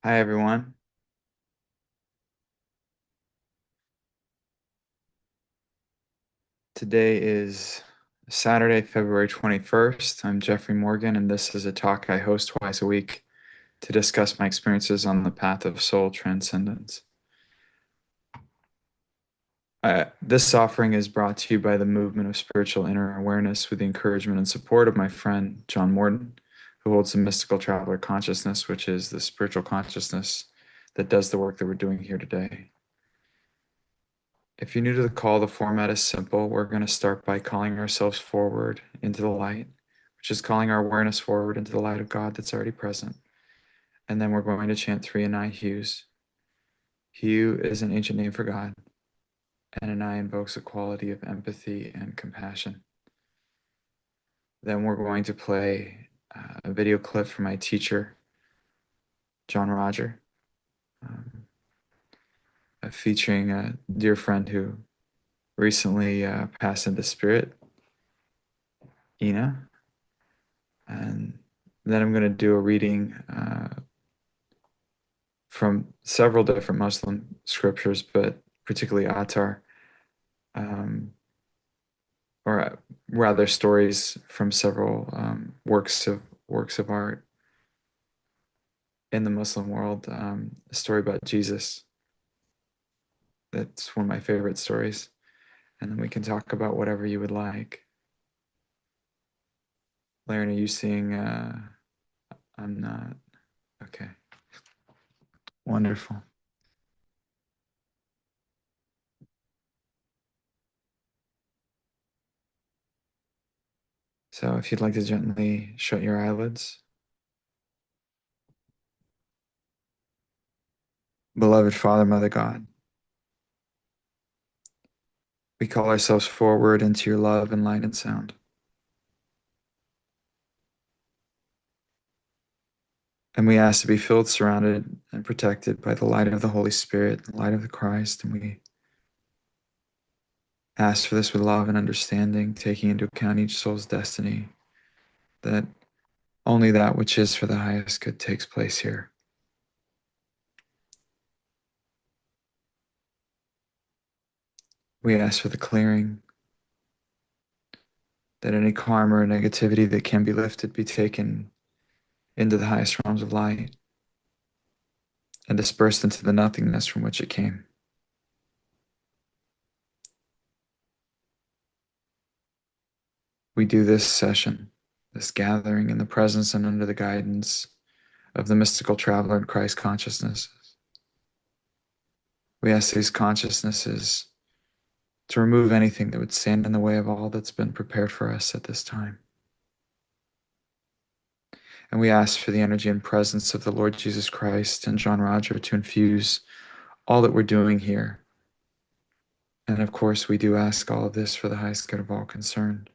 Hi, everyone. Today is Saturday, February 21st. I'm Jeffrey Morgan, and this is a talk I host twice a week to discuss my experiences on the path of soul transcendence. This offering is brought to you by the movement of spiritual inner awareness with the encouragement and support of my friend John Morton, who holds the mystical traveler consciousness, which is the spiritual consciousness that does the work that we're doing here today. If you're new to the call, the format is simple. We're going to start by calling ourselves forward into the light, which is calling our awareness forward into the light of God that's already present. And then we're going to chant 3 Anai hues. Hue is an ancient name for God, and Anai invokes a quality of empathy and compassion. Then we're going to play a video clip from my teacher, John Roger, um, featuring a dear friend who recently passed into spirit, Ina. And then I'm going to do a reading from several different Muslim scriptures, but particularly Attar, um, or rather stories from several works of art in the Muslim world. A story about Jesus. That's one of my favorite stories. And then we can talk about whatever you would like. Laren, are you seeing? I'm not. Okay. Wonderful. So if you'd like to gently shut your eyelids. Beloved Father, Mother God, we call ourselves forward into your love and light and sound. And we ask to be filled, surrounded, and protected by the light of the Holy Spirit, the light of the Christ. And we ask for this with love and understanding, taking into account each soul's destiny, that only that which is for the highest good takes place here. We ask for the clearing, that any karma or negativity that can be lifted be taken into the highest realms of light and dispersed into the nothingness from which it came. We do this session, this gathering in the presence and under the guidance of the mystical traveler in Christ consciousness. We ask these consciousnesses to remove anything that would stand in the way of all that's been prepared for us at this time. And we ask for the energy and presence of the Lord Jesus Christ and John Roger to infuse all that we're doing here. And of course, we do ask all of this for the highest good of all concerned.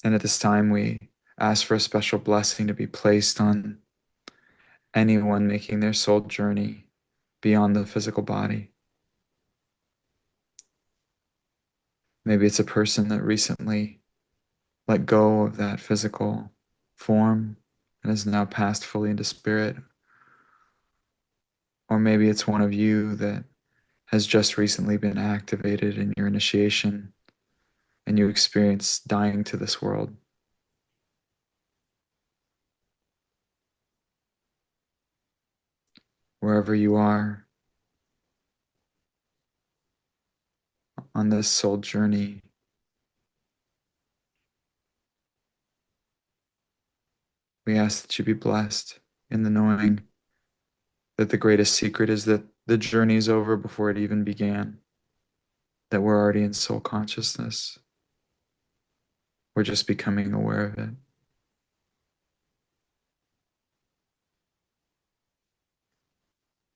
And at this time, we ask for a special blessing to be placed on anyone making their soul journey beyond the physical body. Maybe it's a person that recently let go of that physical form and has now passed fully into spirit. Or maybe it's one of you that has just recently been activated in your initiation and you experience dying to this world. Wherever you are on this soul journey, we ask that you be blessed in the knowing that the greatest secret is that the journey is over before it even began, that we're already in soul consciousness. We're just becoming aware of it.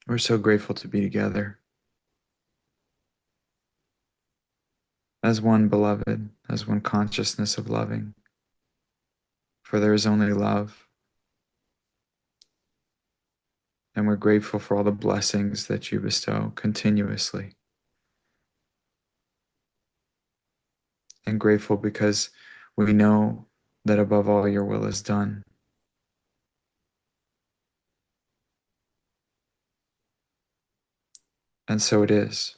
We're so grateful to be together as one beloved, as one consciousness of loving, for there is only love. And we're grateful for all the blessings that you bestow continuously. And grateful because we know that above all your will is done. And so it is.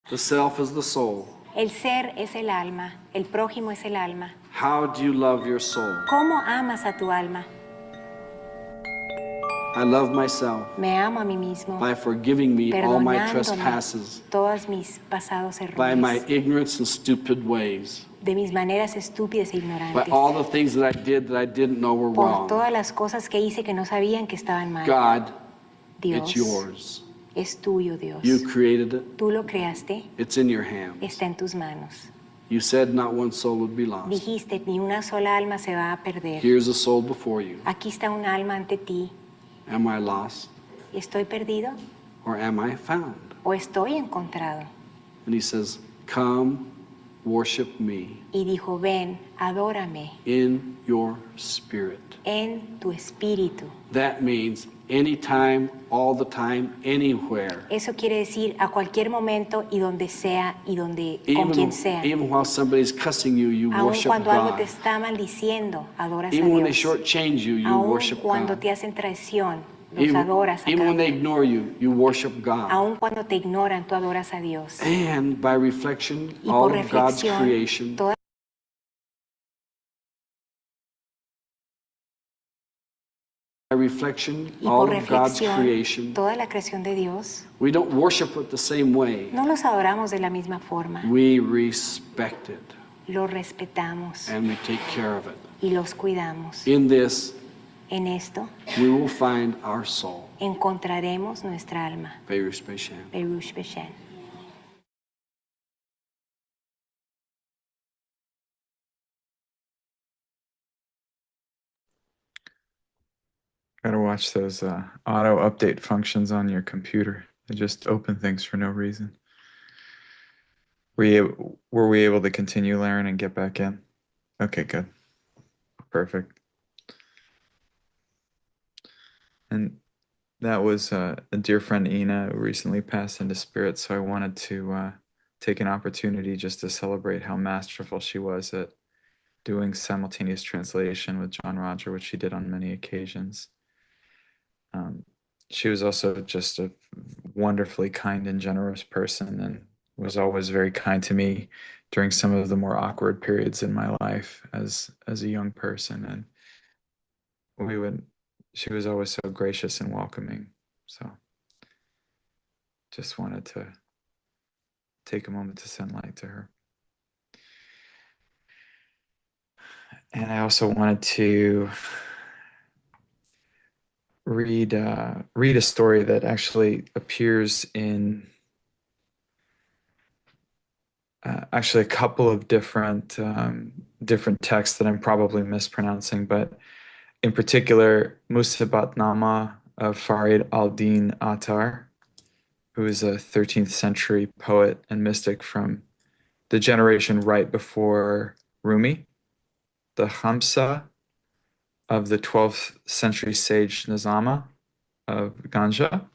The self is the soul. El ser es el alma, el prójimo es el alma. How do you love your soul? ¿Cómo amas a tu alma? I love myself Me amo a mí mismo, by forgiving me all my perdonándome trespasses, todos mis pasados by my errores, ignorance and stupid ways, de mis maneras estúpidas e by ignorantes, all the things that I did that I didn't know were por wrong. todas las cosas que hice que no sabían que estaban mal. God, Dios, it's yours. es tuyo, Dios. You created it. Tú lo creaste, It's in your hands. está en tus manos. You said not one soul would be lost. Dijiste, ni una sola alma se va a perder. Here's a soul before you. Aquí está un alma ante ti. Am I lost ¿Estoy perdido or am I found? o estoy encontrado? And he says, come worship me Y dijo, ven, adórame in your spirit. en tu espíritu. That means anytime, all the time, anywhere. Eso quiere decir a cualquier momento y donde sea y donde con quien sea. Even while somebody's cussing you, you Aun worship cuando algo te God. está maldiciendo, adoras Even a when they Dios. shortchange you, you Aun worship cuando God. te hacen traición, los adoras a Even when they cada ignore you, you worship God. Aun cuando te ignoran, tú adoras a Dios. And by reflection, Y all por of God's reflexión, creation, toda by reflection, y all por of God's reflexión, creation, toda la creación de Dios, we don't worship it the same way. no los adoramos de la misma forma. We respect it Los respetamos and we take care of it. y los cuidamos. In this, En esto we will find our soul. encontraremos nuestra alma. Berush Beshem. Berush Beshen. Gotta watch those auto update functions on your computer. They just open things for no reason. Were we able to continue, Laren, and get back in? Okay, good. Perfect. And that was a dear friend Ina who recently passed into spirit, so I wanted to take an opportunity just to celebrate how masterful she was at doing simultaneous translation with John Roger, which she did on many occasions. She was also just a wonderfully kind and generous person and was always very kind to me during some of the more awkward periods in my life as a young person. And she was always so gracious and welcoming. So just wanted to take a moment to send light to her. And I also wanted to read a story that actually appears in actually a couple of different texts that I'm probably mispronouncing, but in particular Musibat Nama of Farid al-Din Attar, who is a 13th century poet and mystic from the generation right before Rumi, the Khamsa of the 12th century sage Nizama of Ganja,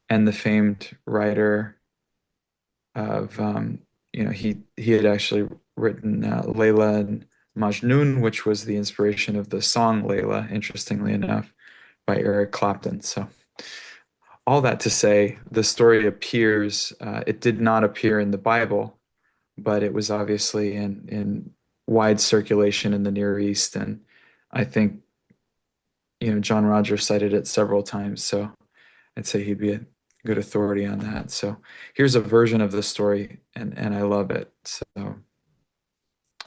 and the famed writer of he had actually written Layla and Majnun, which was the inspiration of the song Layla, interestingly enough, by Eric Clapton. So all that to say, the story appears, it did not appear in the Bible, but it was obviously in wide circulation in the Near East. And I think, John Rogers cited it several times. So I'd say he'd be a good authority on that. So here's a version of the story, and I love it. So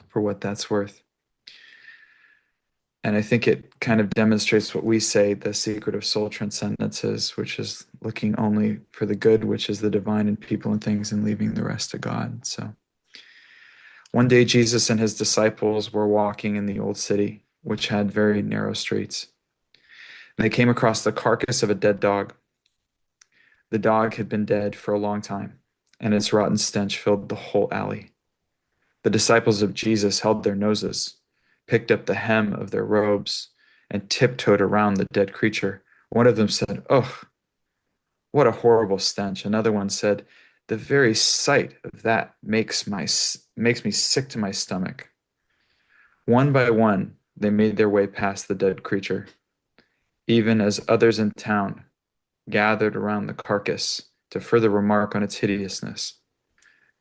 for what that's worth. And I think it kind of demonstrates what we say the secret of soul transcendence is, which is looking only for the good, which is the divine in people and things, and leaving the rest to God. So one day, Jesus and his disciples were walking in the old city, which had very narrow streets. And they came across the carcass of a dead dog. The dog had been dead for a long time, and its rotten stench filled the whole alley. The disciples of Jesus held their noses, picked up the hem of their robes, and tiptoed around the dead creature. One of them said, "Ugh, what a horrible stench." Another one said, "The very sight of that makes me sick to my stomach." One by one, they made their way past the dead creature, even as others in town gathered around the carcass to further remark on its hideousness.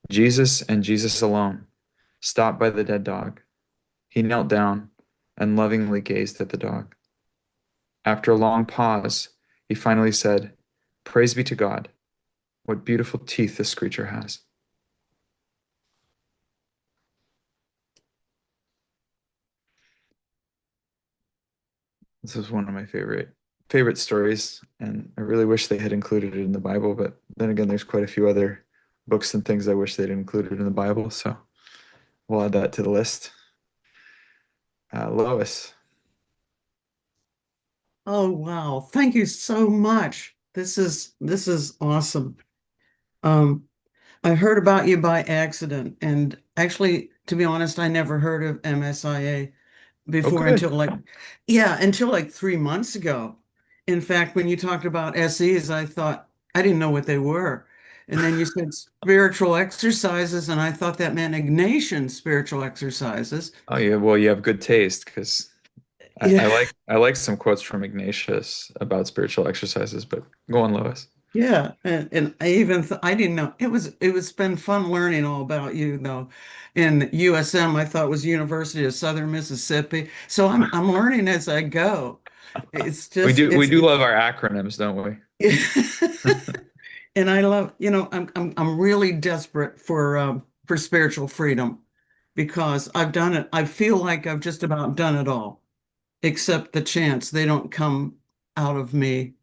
Jesus and Jesus alone stopped by the dead dog. He knelt down and lovingly gazed at the dog. After a long pause, he finally said, "Praise be to God. What beautiful teeth this creature has." This is one of my favorite stories, and I really wish they had included it in the Bible, but then again, there's quite a few other books and things I wish they'd included in the Bible, so we'll add that to the list. Lois. Oh, wow. Thank you so much. This is awesome. Um, I heard about you by accident, and actually, to be honest, I never heard of MSIA Oh, before good. until like 3 months ago. In fact, when you talked about SEs, I thought I didn't know what they were. And then you said spiritual exercises, and I thought that meant Ignatian spiritual exercises. Oh, yeah. Well, you have good taste because I, Yeah. I like I like some quotes from Ignatius about spiritual exercises, but go on, Lois. Yeah, and I even I didn't know it was been fun learning all about you though. In USM, I thought was University of Southern Mississippi. So I'm learning as I go. It's We just do we do love our acronyms, don't we? and I love, I'm really desperate for spiritual freedom because I've done it. I feel like I've just about done it all, except the chance they don't come out of me.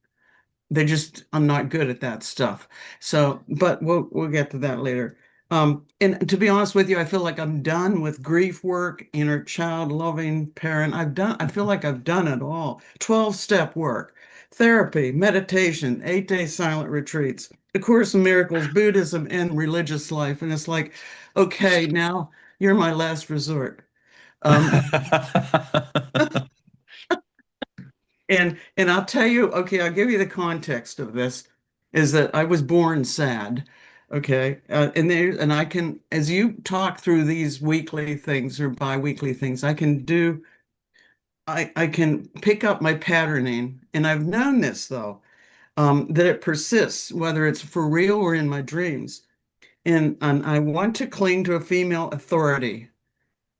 I'm not good at that stuff. So, but we'll get to that later. And to be honest with you, I feel like I'm done with grief work, inner child, loving parent. I feel like I've done it all. 12-step work, therapy, meditation, 8-day silent retreats, A Course in Miracles, Buddhism, and religious life. And it's like, okay, now you're my last resort. Um, and I'll tell you, okay, I'll give you the context of this, is that I was born sad. Okay. And I can, as you talk through these weekly things or bi-weekly things, I can pick up my patterning. And I've known this though, that it persists, whether it's for real or in my dreams. And I want to cling to a female authority,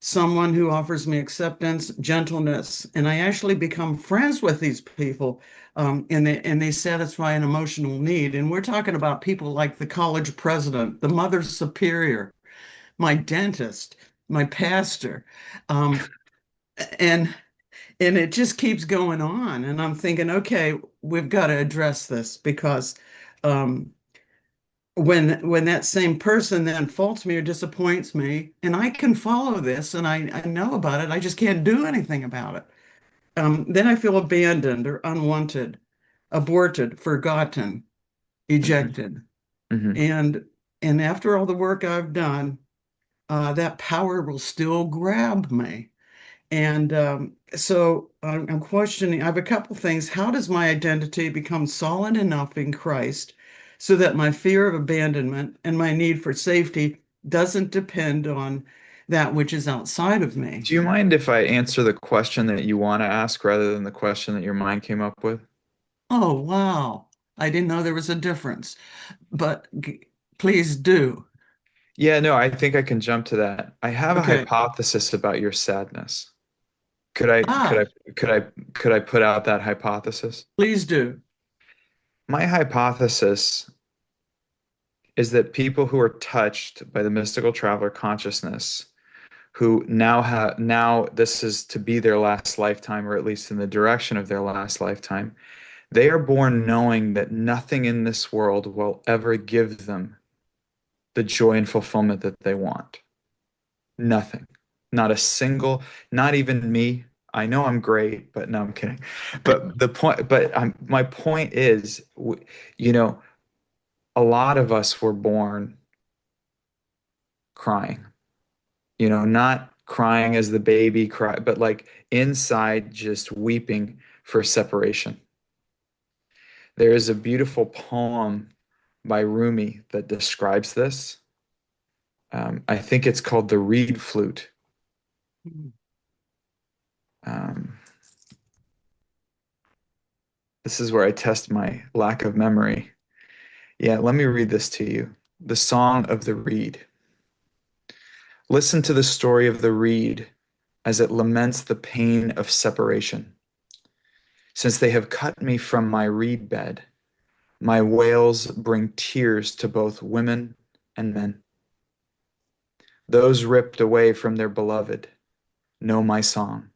someone who offers me acceptance, gentleness, and I actually become friends with these people, and they satisfy an emotional need. And we're talking about people like the college president, the mother superior, my dentist, my pastor, um, and and it just keeps going on. And I'm thinking, okay, we've got to address this because um, when that same person then faults me or disappoints me, and I can follow this and I know about it, I just can't do anything about it. Then I feel abandoned or unwanted. aborted, forgotten, Hmm. ejected. Hmm. And and after all the work I've done, that power will still grab me. And so I'm questioning, I have a couple things. How does my identity become solid enough in Christ so that my fear of abandonment and my need for safety doesn't depend on that which is outside of me? Do you mind if I answer the question that you want to ask rather than the question that your mind came up with? Oh, wow. I didn't know there was a difference, but please do. Yeah, no, I think I can jump to that. I have a Okay. hypothesis about your sadness. Could I could Ah, I could I could I put out that hypothesis? please do. My hypothesis is that people who are touched by the mystical traveler consciousness, who now this is to be their last lifetime, or at least in the direction of their last lifetime, they are born knowing that nothing in this world will ever give them the joy and fulfillment that they want. Nothing. Not a single, not even me. I know I'm great, but no, I'm kidding. My point is, you know, a lot of us were born crying, not crying as the baby cry, but like inside just weeping for separation. There is a beautiful poem by Rumi that describes this. I think it's called The Reed Flute. Um, this is where I test my lack of memory. Yeah, let me read this to you. The Song of the Reed. Listen to the story of the reed as it laments the pain of separation. Since they have cut me from my reed bed, my wails bring tears to both women and men. Those ripped away from their beloved know my song.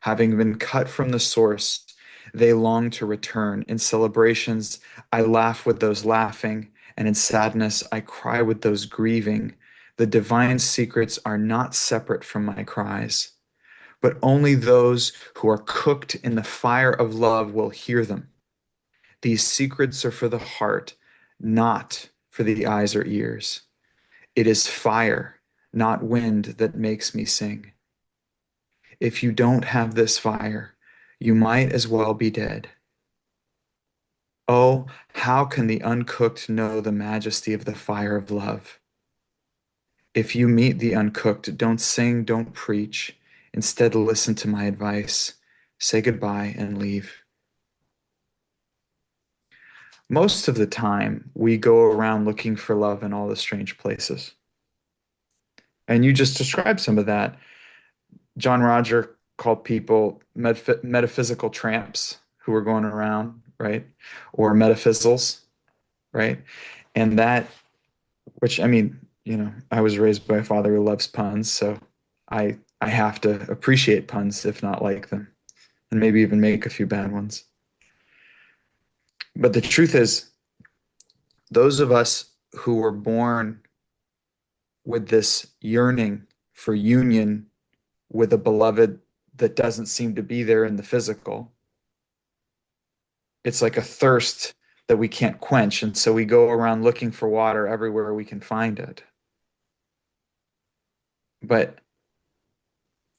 Having been cut from the source, they long to return. In celebrations, I laugh with those laughing, and in sadness, I cry with those grieving. The divine secrets are not separate from my cries, but only those who are cooked in the fire of love will hear them. These secrets are for the heart, not for the eyes or ears. It is fire, not wind, that makes me sing. If you don't have this fire, you might as well be dead. Oh, how can the uncooked know the majesty of the fire of love? If you meet the uncooked, don't sing, don't preach. Instead, listen to my advice. Say goodbye and leave. Most of the time, we go around looking for love in all the strange places. And you just described some of that. John Roger called people metaphysical tramps who were going around, right? Or metaphysicals, right? And that, which I mean, I was raised by a father who loves puns, so I have to appreciate puns, if not like them, and maybe even make a few bad ones. But the truth is, those of us who were born with this yearning for union with a beloved that doesn't seem to be there in the physical, it's like a thirst that we can't quench. And so we go around looking for water everywhere we can find it. But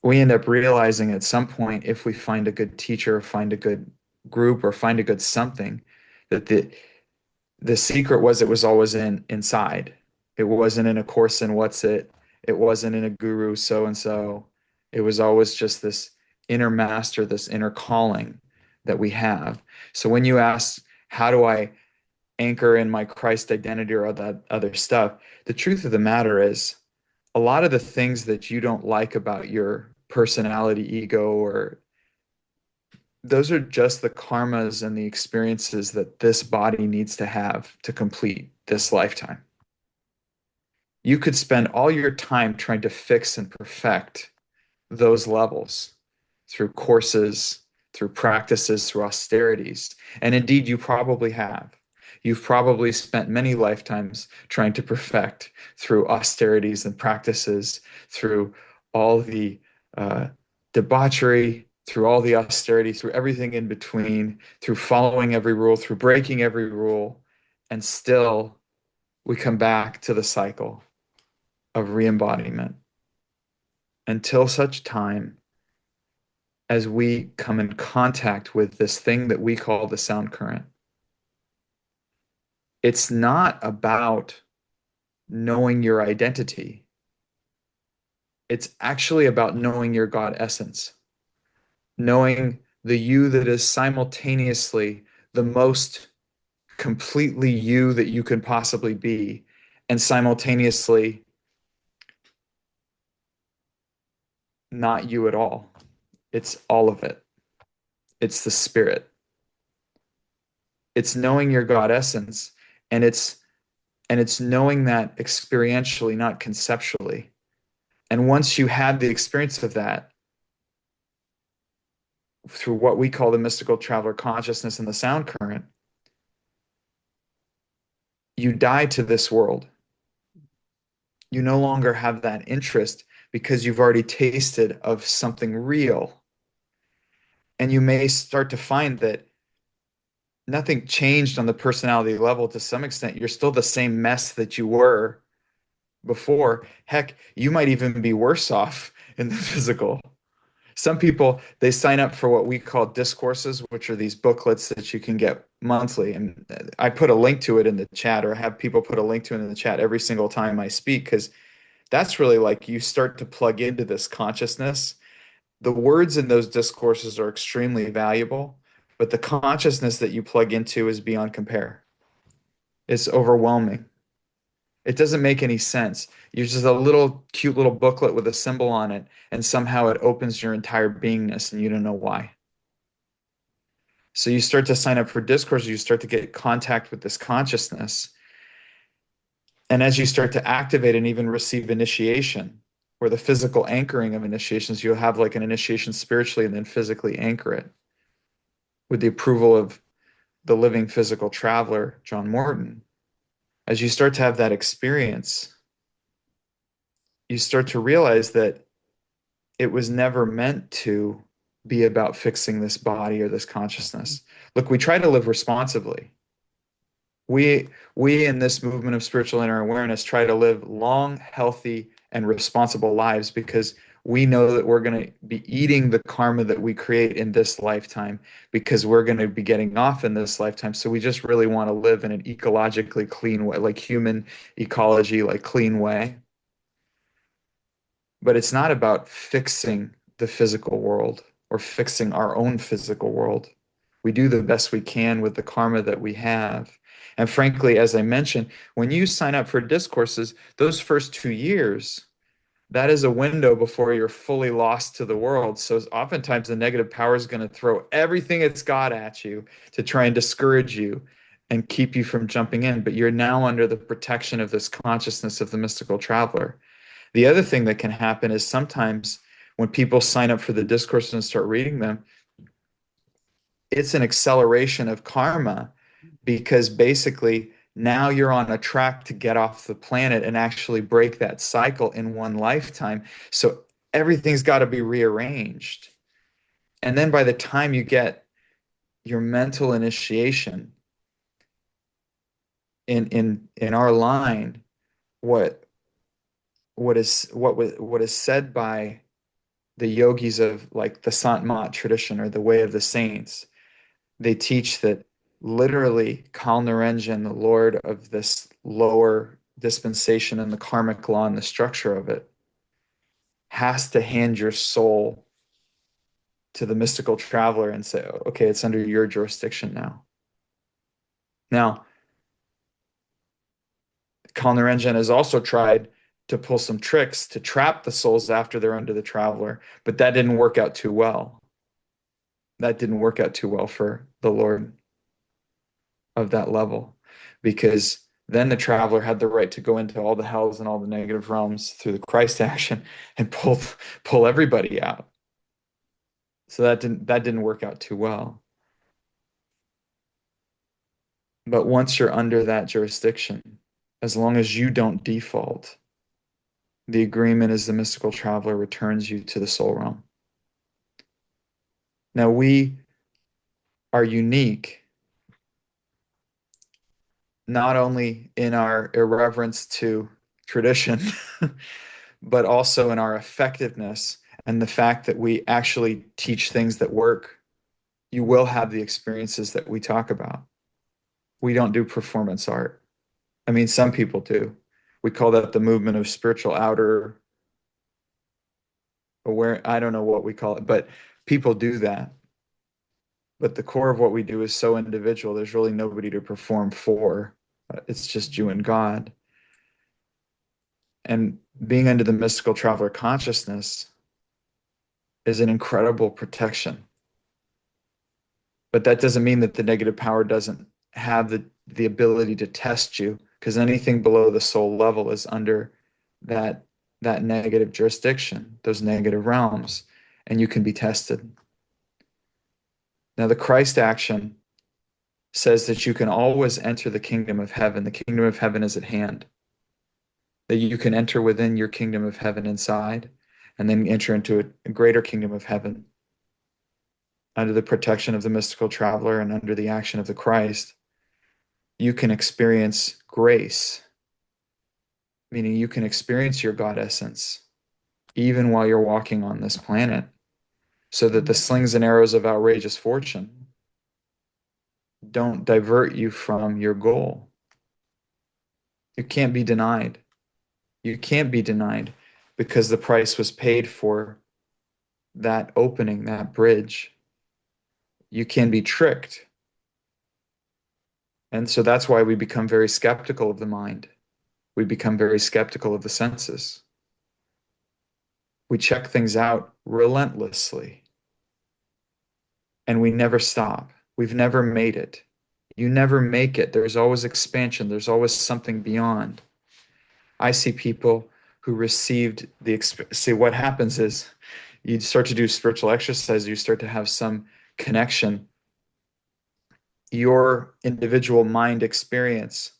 we end up realizing at some point, if we find a good teacher, or find a good group, or find a good something, that the secret was it was always inside. It wasn't in a course in what's it. It wasn't in a guru so and so. It was always just this inner master, this inner calling that we have. So when you ask, how do I anchor in my Christ identity or all that other stuff, the truth of the matter is a lot of the things that you don't like about your personality, ego, or those are just the karmas and the experiences that this body needs to have to complete this lifetime. You could spend all your time trying to fix and perfect those levels through courses, through practices, through austerities. And indeed, you probably have. You've probably spent many lifetimes trying to perfect through austerities and practices, through all the uh, debauchery, through all the austerity, through everything in between, through following every rule, through breaking every rule, and still we come back to the cycle of re-embodiment until such time as we come in contact with this thing that we call the sound current. It's not about knowing your identity. It's actually about knowing your God essence, knowing the you that is simultaneously the most completely you that you can possibly be, and simultaneously not you at all. It's all of it. It's the spirit. It's knowing your God essence, and it's knowing that experientially, not conceptually. And once you have the experience of that through what we call the mystical traveler consciousness and the sound current, you die to this world. You no longer have that interest because you've already tasted of something real. And you may start to find that nothing changed on the personality level to some extent. You're still the same mess that you were before. Heck, you might even be worse off in the physical. Some people, they sign up for what we call discourses, which are these booklets that you can get monthly. And I put a link to it in the chat, or I have people put a link to it in the chat every single time I speak, because that's really like you start to plug into this consciousness. The words in those discourses are extremely valuable, but the consciousness that you plug into is beyond compare. It's overwhelming. It doesn't make any sense. You're just a little cute little booklet with a symbol on it, and somehow it opens your entire beingness, and you don't know why. So you start to sign up for discourse, you start to get contact with this consciousness. And as you start to activate and even receive initiation, or the physical anchoring of initiations, you'll have like an initiation spiritually and then physically anchor it with the approval of the living physical traveler, John Morton. As you start to have that experience, you start to realize that it was never meant to be about fixing this body or this consciousness. Look, we try to live responsibly. We in this movement of spiritual inner awareness try to live long, healthy, and responsible lives because we know that we're going to be eating the karma that we create in this lifetime because we're going to be getting off in this lifetime. So we just really want to live in an ecologically clean way, like human ecology, like clean way. But it's not about fixing the physical world or fixing our own physical world. We do the best we can with the karma that we have. And frankly, as I mentioned, when you sign up for discourses, those first 2 years, that is a window before you're fully lost to the world. So oftentimes the negative power is going to throw everything it's got at you to try and discourage you and keep you from jumping in. But you're now under the protection of this consciousness of the mystical traveler. The other thing that can happen is sometimes when people sign up for the discourses and start reading them, it's an acceleration of karma because basically now you're on a track to get off the planet and actually break that cycle in one lifetime. So everything's got to be rearranged. And then by the time you get your mental initiation in our line, what is said by the yogis of like the Sant Mat tradition or the way of the saints, they teach that literally Kal Niranjan, the Lord of this lower dispensation and the karmic law and the structure of it, has to hand your soul to the mystical traveler and say, okay, it's under your jurisdiction now. Now, Kal Niranjan has also tried to pull some tricks to trap the souls after they're under the traveler, but that didn't work out too well. That didn't work out too well for the Lord of that level because then the traveler had the right to go into all the hells and all the negative realms through the Christ action and pull everybody out. So that didn't work out too well. But once you're under that jurisdiction, as long as you don't default, the agreement is the mystical traveler returns you to the soul realm. Now, we are unique not only in our irreverence to tradition, but also in our effectiveness and the fact that we actually teach things that work. You will have the experiences that we talk about. We don't do performance art. I mean, some people do. We call that the movement of spiritual outer aware. I don't know what we call it, but people do that. But the core of what we do is so individual. There's really nobody to perform for. It's just you and God. And being under the mystical traveler consciousness is an incredible protection. But that doesn't mean that the negative power doesn't have the ability to test you, because anything below the soul level is under that that negative jurisdiction, those negative realms, and you can be tested. Now, the Christ action says that you can always enter the kingdom of heaven. The kingdom of heaven is at hand. That you can enter within your kingdom of heaven inside, and then enter into a greater kingdom of heaven under the protection of the mystical traveler and under the action of the Christ. You can experience grace, meaning you can experience your God essence even while you're walking on this planet, so that the slings and arrows of outrageous fortune don't divert you from your goal. You can't be denied. You can't be denied because the price was paid for that opening, that bridge. You can be tricked. And so that's why we become very skeptical of the mind. We become very skeptical of the senses. We check things out relentlessly and we never stop. We've never made it. You never make it. There's always expansion. There's always something beyond. I see people who received see what happens is you start to do spiritual exercise, you start to have some connection. Your individual mind experience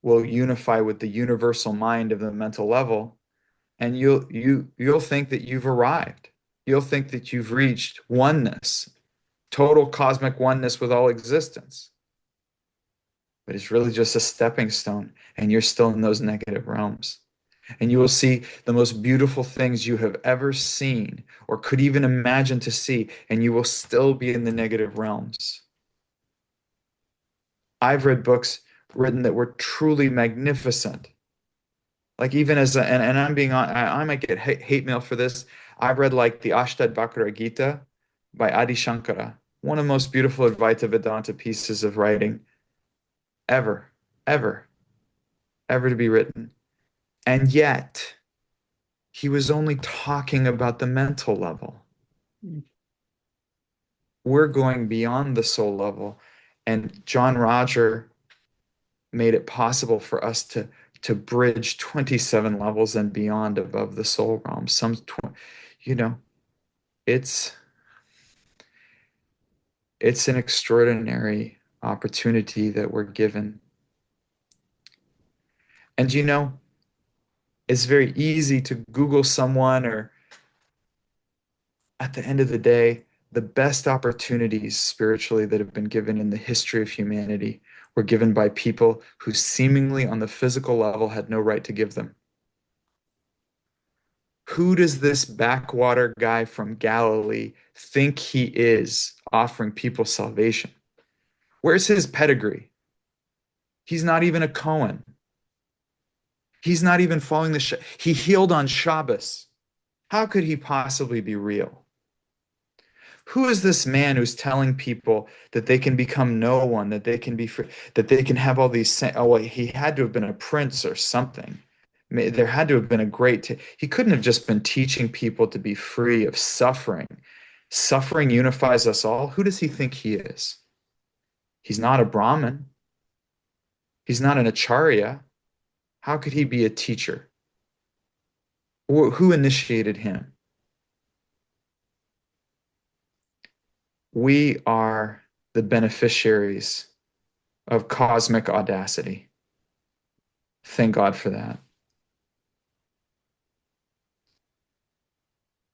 will unify with the universal mind of the mental level, and you'll think that you've arrived. You'll think that you've reached oneness, total cosmic oneness with all existence. But it's really just a stepping stone, and you're still in those negative realms. And you will see the most beautiful things you have ever seen or could even imagine to see, and you will still be in the negative realms. I've read books written that were truly magnificent. Like even as a, and I'm being on, I might get hate mail for this. I've read like the Ashtadvakra Gita by Adi Shankara, one of the most beautiful Advaita Vedanta pieces of writing ever, ever, ever to be written. And yet, he was only talking about the mental level. We're going beyond the soul level. And John Roger made it possible for us to bridge 27 levels and beyond above the soul realm. You know, it's it's an extraordinary opportunity that we're given. And it's very easy to Google someone, or at the end of the day, the best opportunities spiritually that have been given in the history of humanity were given by people who seemingly on the physical level had no right to give them. Who does this backwater guy from Galilee think he is offering people salvation? Where's his pedigree? He's not even a Cohen. He's not even following he healed on Shabbos. How could he possibly be real? Who is this man who's telling people that they can become no one, that they can be free, that they can have all these? Oh, well, he had to have been a prince or something. There had to have been a he couldn't have just been teaching people to be free of suffering. Suffering unifies us all. Who does he think he is? He's not a Brahmin. He's not an Acharya. How could he be a teacher? Who initiated him? We are the beneficiaries of cosmic audacity. Thank God for that.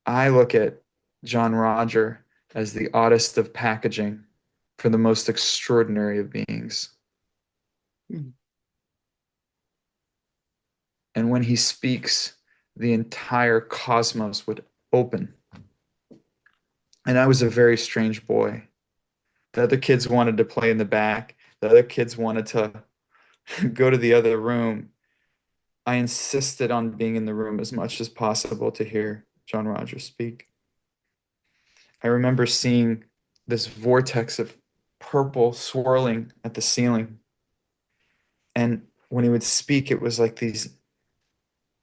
I look at John Roger as the oddest of packaging for the most extraordinary of beings. Mm. And when he speaks, the entire cosmos would open. And I was a very strange boy. The other kids wanted to play in the back. The other kids wanted to go to the other room. I insisted on being in the room as much as possible to hear John Rogers speak. I remember seeing this vortex of purple swirling at the ceiling. And when he would speak, it was like these,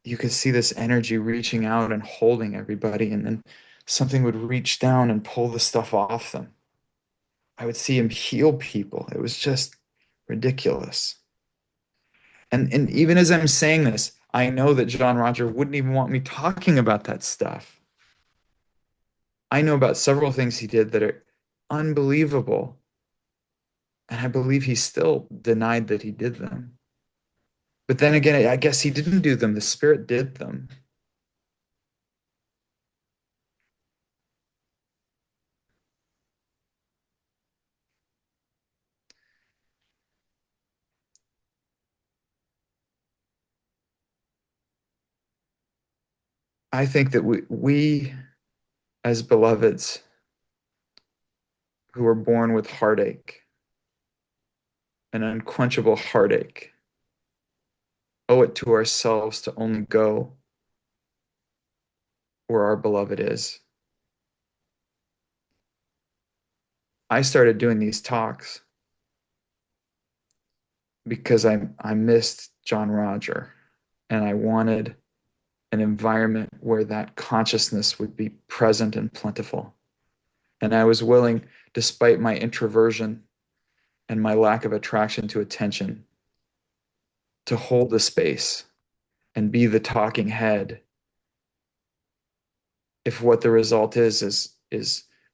you could see this energy reaching out and holding everybody. And then something would reach down and pull the stuff off them. I would see him heal people. It was just ridiculous. And even as I'm saying this, I know that John Roger wouldn't even want me talking about that stuff. I know about several things he did that are unbelievable. And I believe he still denied that he did them. But then again, I guess he didn't do them. The Spirit did them. I think that we as beloveds who are born with heartache, an unquenchable heartache, owe it to ourselves to only go where our beloved is. I started doing these talks because I missed John Roger and I wanted an environment where that consciousness would be present and plentiful. And I was willing, despite my introversion and my lack of attraction to attention, to hold the space and be the talking head if what the result is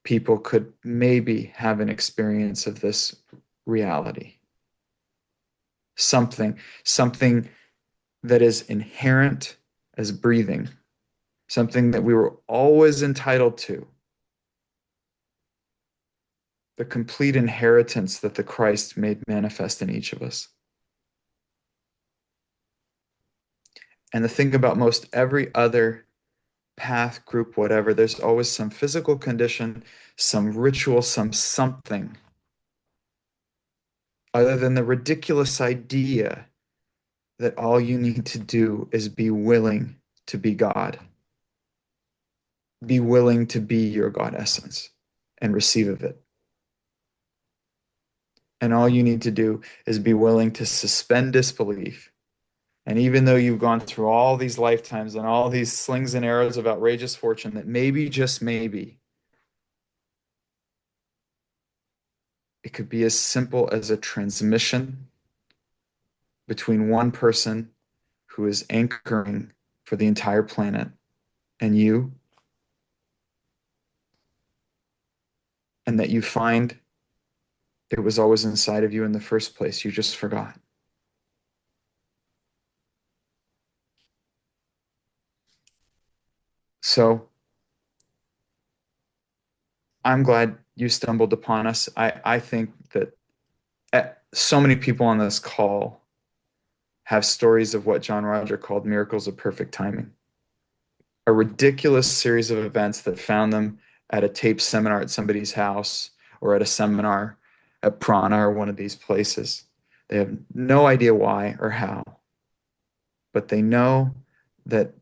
people could maybe have an experience of this reality. Something that is inherent as breathing, something that we were always entitled to, the complete inheritance that the Christ made manifest in each of us. And the thing about most every other path, group, whatever, there's always some physical condition, some ritual, some something, other than the ridiculous idea that all you need to do is be willing to be God, be willing to be your God essence and receive of it. And all you need to do is be willing to suspend disbelief. And even though you've gone through all these lifetimes and all these slings and arrows of outrageous fortune, that maybe, just maybe, it could be as simple as a transmission between one person who is anchoring for the entire planet and you, and that you find it was always inside of you in the first place. You just forgot. So I'm glad you stumbled upon us. I think that so many people on this call have stories of what John Roger called miracles of perfect timing, a ridiculous series of events that found them at a taped seminar at somebody's house or at a seminar at Prana or one of these places. They have no idea why or how, but they know that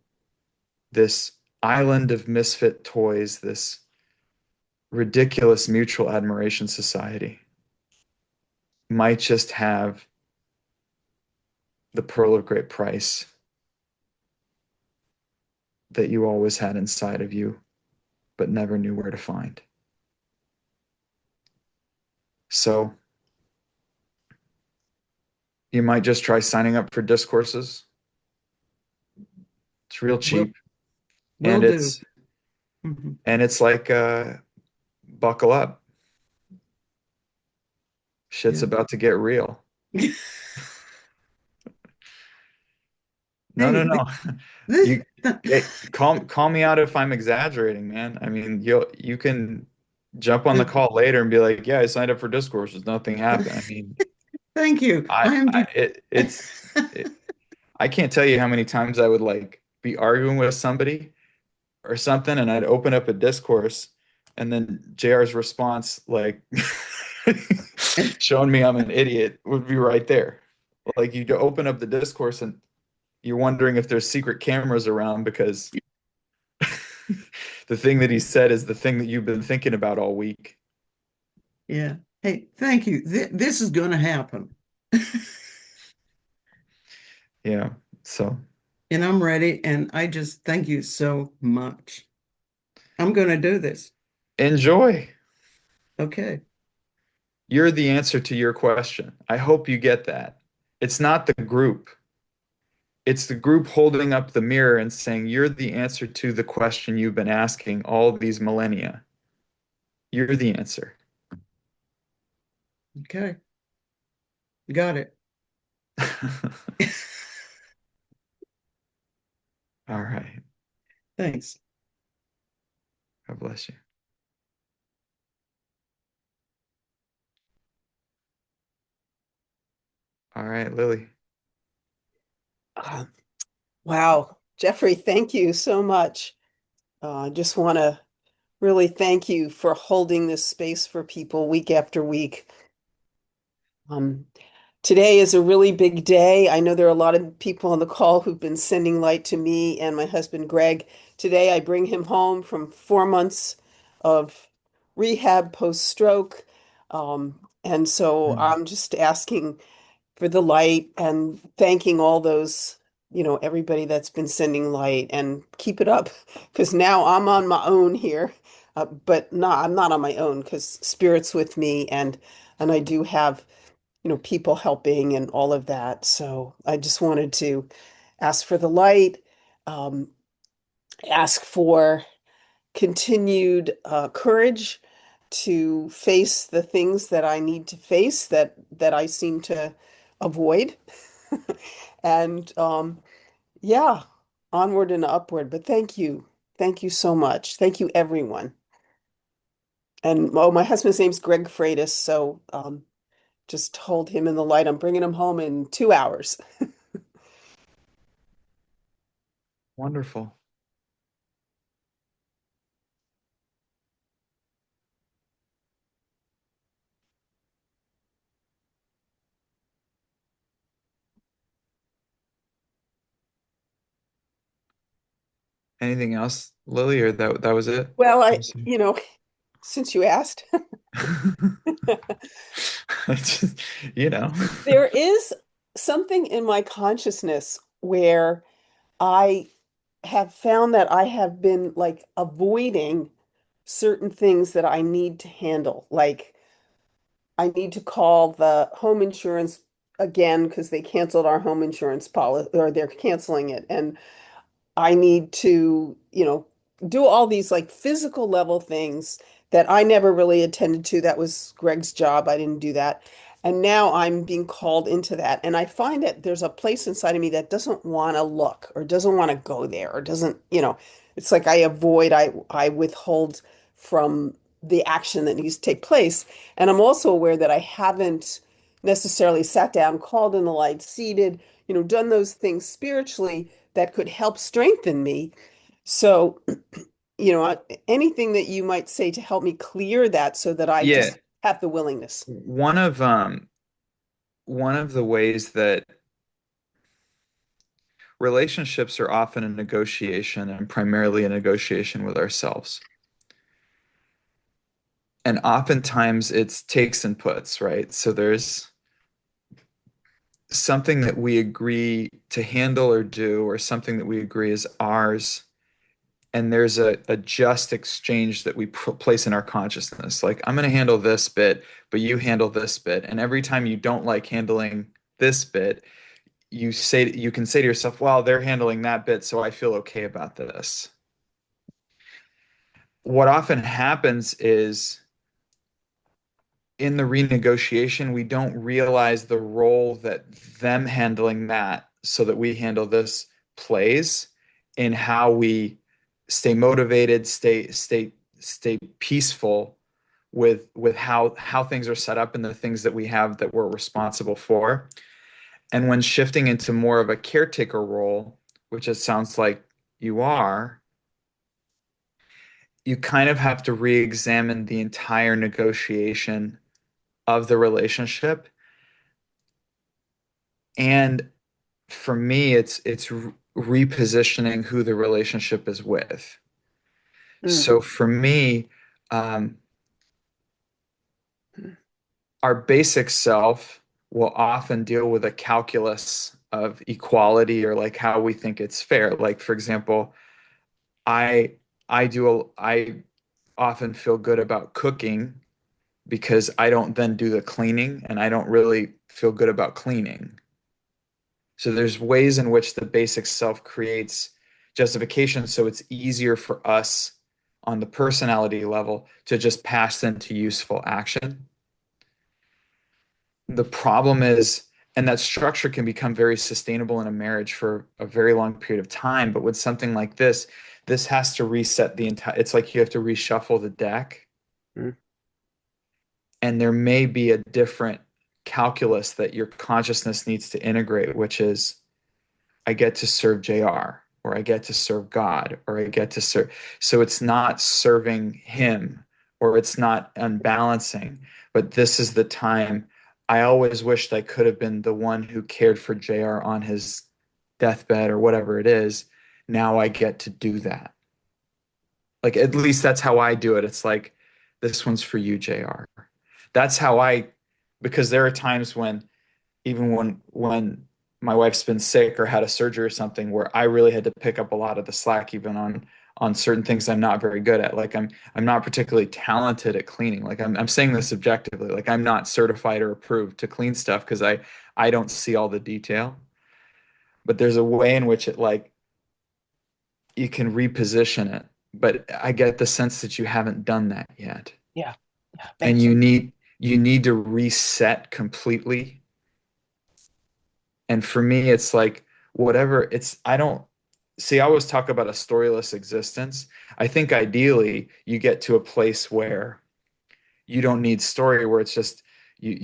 this island of misfit toys, this ridiculous mutual admiration society, might just have the pearl of great price that you always had inside of you, but never knew where to find. So you might just try signing up for discourses. It's real Will cheap, and will do. Mhm. it's like buckle up. Shit's Yeah. about to get real. No, Hey, no, no. this, You call me out if I'm exaggerating, man. I mean, you can. jump on the call later and be like, yeah, I signed up for discourses. Nothing happened. I mean, Thank you. I, I am I de it, it's it, I can't tell you how many times I would like be arguing with somebody or something, and I'd open up a discourse, and then JR's response, like showing me I'm an idiot, would be right there. Like you open up the discourse and you're wondering if there's secret cameras around because the thing that he said is the thing that you've been thinking about all week. Yeah. Hey, thank you. This is going to happen. Yeah. So And I'm ready. And I just thank you so much. I'm going to do this. enjoy. Okay. You're the answer to your question. I hope you get that. It's not the group. It's the group holding up the mirror and saying, you're the answer to the question you've been asking all these millennia. You're the answer. Okay. Got it. All right. Thanks. God bless you. All right, Lily. Uh, wow. Jeffrey, thank you so much. I just want to really thank you for holding this space for people week after week. Um, Today is a really big day. I know there are a lot of people on the call who've been sending light to me and my husband, Greg. Today, I bring him home from 4 months of rehab post-stroke. And so Mm. I'm just asking for the light and thanking all those, everybody that's been sending light and keep it up because now I'm on my own here. But no, I'm not on my own because Spirit's with me and I do have, people helping and all of that. So I just wanted to ask for the light, um, ask for continued courage to face the things that I need to face that I seem to avoid. And yeah, onward and upward. But thank you. Thank you so much. Thank you, everyone. And oh, my husband's name's Greg Freitas, so just hold him in the light. I'm bringing him home in 2 hours. Wonderful. Anything else, Lily, or that was it? Well, I'm sorry. since you asked, I just, you know. there is something in my consciousness where I have found that I have been like avoiding certain things that I need to handle. Like I need to call the home insurance again because they canceled our home insurance policy or they're canceling it. And I need to, do all these like physical level things that I never really attended to. That was Greg's job. I didn't do that. And now I'm being called into that. And I find that there's a place inside of me that doesn't want to look or doesn't want to go there or doesn't, it's like I avoid, I withhold from the action that needs to take place. And I'm also aware that I haven't necessarily sat down, called in the light, seated, done those things spiritually that could help strengthen me. So, anything that you might say to help me clear that so that I Yeah, just have the willingness. one of the ways that relationships are often a negotiation and primarily a negotiation with ourselves. And oftentimes it's takes and puts, right? So there's something that we agree to handle or do, or something that we agree is ours. And there's a just exchange that we place in our consciousness. Like, I'm going to handle this bit, but you handle this bit. And every time you don't like handling this bit, you can say to yourself, well, they're handling that bit, so I feel okay about this. What often happens is in the renegotiation, we don't realize the role that them handling that so that we handle this plays in how we stay motivated, stay peaceful, with how things are set up and the things that we have that we're responsible for. And when shifting into more of a caretaker role, which it sounds like you are, you kind of have to re-examine the entire negotiation of the relationship. And for me, it's repositioning who the relationship is with. Mm, So for me, um, our basic self will often deal with a calculus of equality or like how we think it's fair. Like for example, I I often feel good about cooking because I don't then do the cleaning and I don't really feel good about cleaning. So there's ways in which the basic self creates justification so it's easier for us on the personality level to just pass into useful action. The problem is, and that structure can become very sustainable in a marriage for a very long period of time, but with something like this has to reset the entire, it's like you have to reshuffle the deck, mm, and there may be a different calculus that your consciousness needs to integrate, which is I get to serve JR, or I get to serve God, or I get to serve. So it's not serving him, or it's not unbalancing, but this is the time. I always wished I could have been the one who cared for JR on his deathbed or whatever it is. Now I get to do that. Like, at least that's how I do it. It's like, this one's for you, JR. That's how because there are times when even when my wife's been sick or had a surgery or something where I really had to pick up a lot of the slack even on certain things I'm not very good at. Like I'm not particularly talented at cleaning. Like I'm saying this objectively. Like I'm not certified or approved to clean stuff because I don't see all the detail. But there's a way in which it like you can reposition it. But I get the sense that you haven't done that yet. yeah. Yeah. And Thank you. you need to reset completely. And for me, it's like whatever it's, I don't see, I always talk about a storyless existence. I think ideally you get to a place where you don't need story, where it's just you,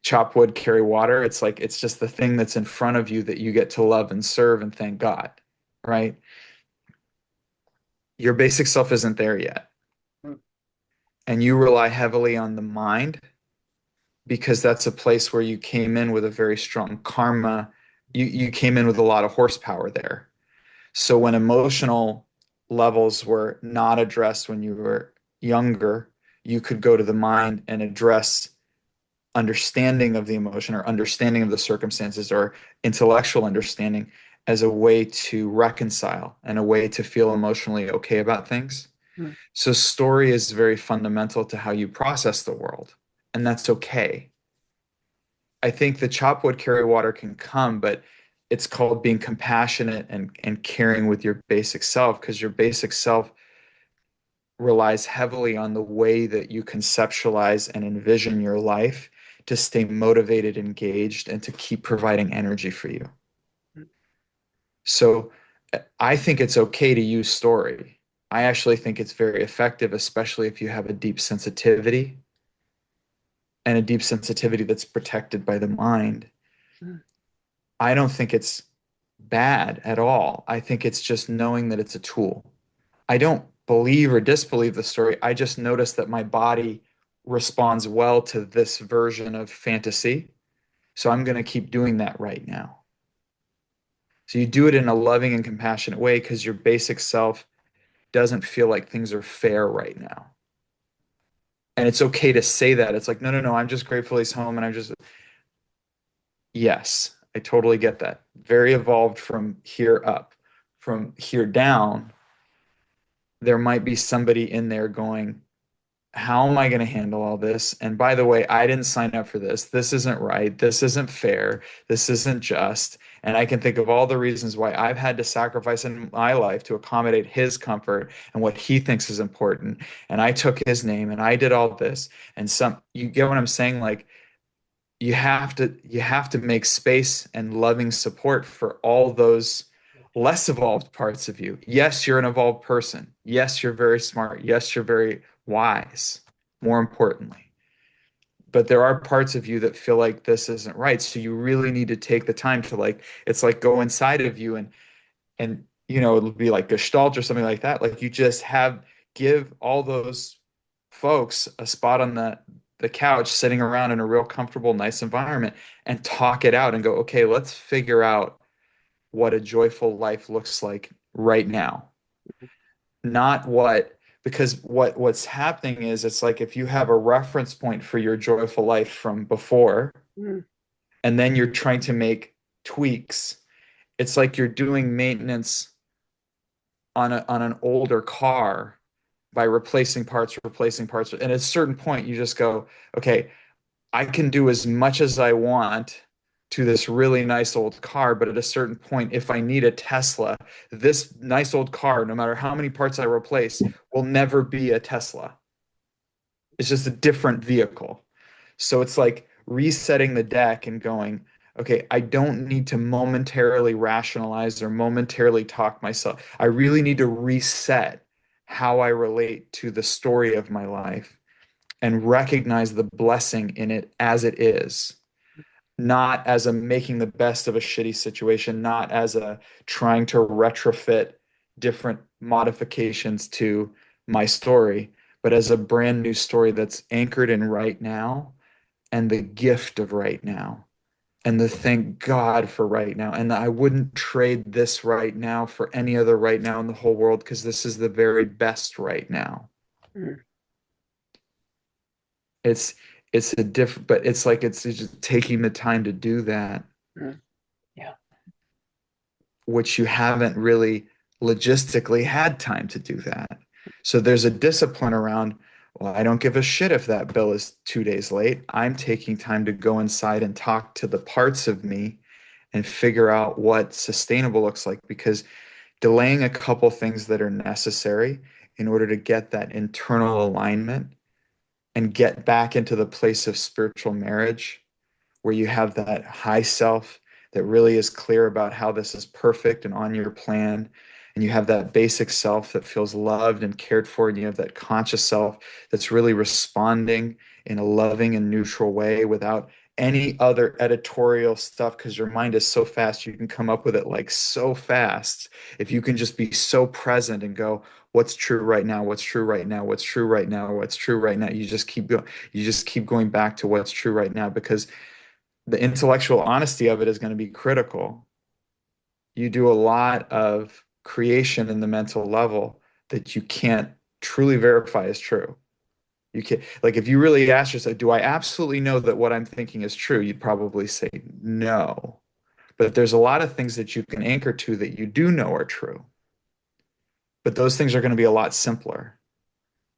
chop wood, carry water. It's like it's just the thing that's in front of you that you get to love and serve and thank God, right? Your basic self isn't there yet. Mm, And you rely heavily on the mind because that's a place where you came in with a very strong karma. You came in with a lot of horsepower there. So when emotional levels were not addressed when you were younger, you could go to the mind and address understanding of the emotion or understanding of the circumstances or intellectual understanding as a way to reconcile and a way to feel emotionally okay about things. mm, So story is very fundamental to how you process the world, and that's okay. I think the chop wood carry water can come, but it's called being compassionate and caring with your basic self because your basic self relies heavily on the way that you conceptualize and envision your life to stay motivated, engaged, and to keep providing energy for you. mm, So I think it's okay to use story. I actually think it's very effective, especially if you have a deep sensitivity and a deep sensitivity that's protected by the mind. mm. I don't think it's bad at all. I think it's just knowing that it's a tool. I don't believe or disbelieve the story. I just notice that my body responds well to this version of fantasy. So I'm going to keep doing that right now. So you do it in a loving and compassionate way because your basic self doesn't feel like things are fair right now. And it's okay to say that. It's like, no, no, no, I'm just grateful he's home. And I'm just, yes, I totally get that. Very evolved from here up. From here down, there might be somebody in there going, how am I going to handle all this? And by the way, I didn't sign up for this. This isn't right. This isn't fair. This isn't just. And I can think of all the reasons why I've had to sacrifice in my life to accommodate his comfort and what he thinks is important. And I took his name and I did all this. And you get what I'm saying? Like you have to make space and loving support for all those less evolved parts of you. Yes, you're an evolved person. Yes, you're very smart. Yes, you're very wise. more importantly. But there are parts of you that feel like this isn't right. So you really need to take the time to like, it's like go inside of you and it'll be like Gestalt or something like that. Like you just give all those folks a spot on the couch sitting around in a real comfortable, nice environment and talk it out and go, okay, let's figure out what a joyful life looks like right now. Not because what's happening is it's like if you have a reference point for your joyful life from before, Mm. and then you're trying to make tweaks, it's like you're doing maintenance on an older car by replacing parts. And at a certain point, you just go, okay, I can do as much as I want to this really nice old car, but at a certain point, if I need a Tesla, this nice old car, no matter how many parts I replace, will never be a Tesla. It's just a different vehicle. So it's like resetting the deck and going, okay, I don't need to momentarily rationalize or momentarily talk myself. I really need to reset how I relate to the story of my life and recognize the blessing in it as it is, not as a making the best of a shitty situation, not as a trying to retrofit different modifications to my story, but as a brand new story that's anchored in right now and the gift of right now and the thank God for right now. And I wouldn't trade this right now for any other right now in the whole world because this is the very best right now. Mm. It's it's a different, but it's like it's just taking the time to do that, Mm. Yeah. which you haven't really logistically had time to do that. So there's a discipline around, well, I don't give a shit if that bill is 2 days late. I'm taking time to go inside and talk to the parts of me and figure out what sustainable looks like because delaying a couple things that are necessary in order to get that internal alignment and get back into the place of spiritual marriage where you have that high self that really is clear about how this is perfect and on your plan. And you have that basic self that feels loved and cared for. And you have that conscious self that's really responding in a loving and neutral way without any other editorial stuff because your mind is so fast. You can come up with it like so fast. If you can just be so present and go, what's true right now? What's true right now? What's true right now? What's true right now? You just keep going back to what's true right now because the intellectual honesty of it is going to be critical. You do a lot of creation in the mental level that you can't truly verify as true. You can like if you really ask yourself, do I absolutely know that what I'm thinking is true? You'd probably say no. But there's a lot of things that you can anchor to that you do know are true. But those things are going to be a lot simpler.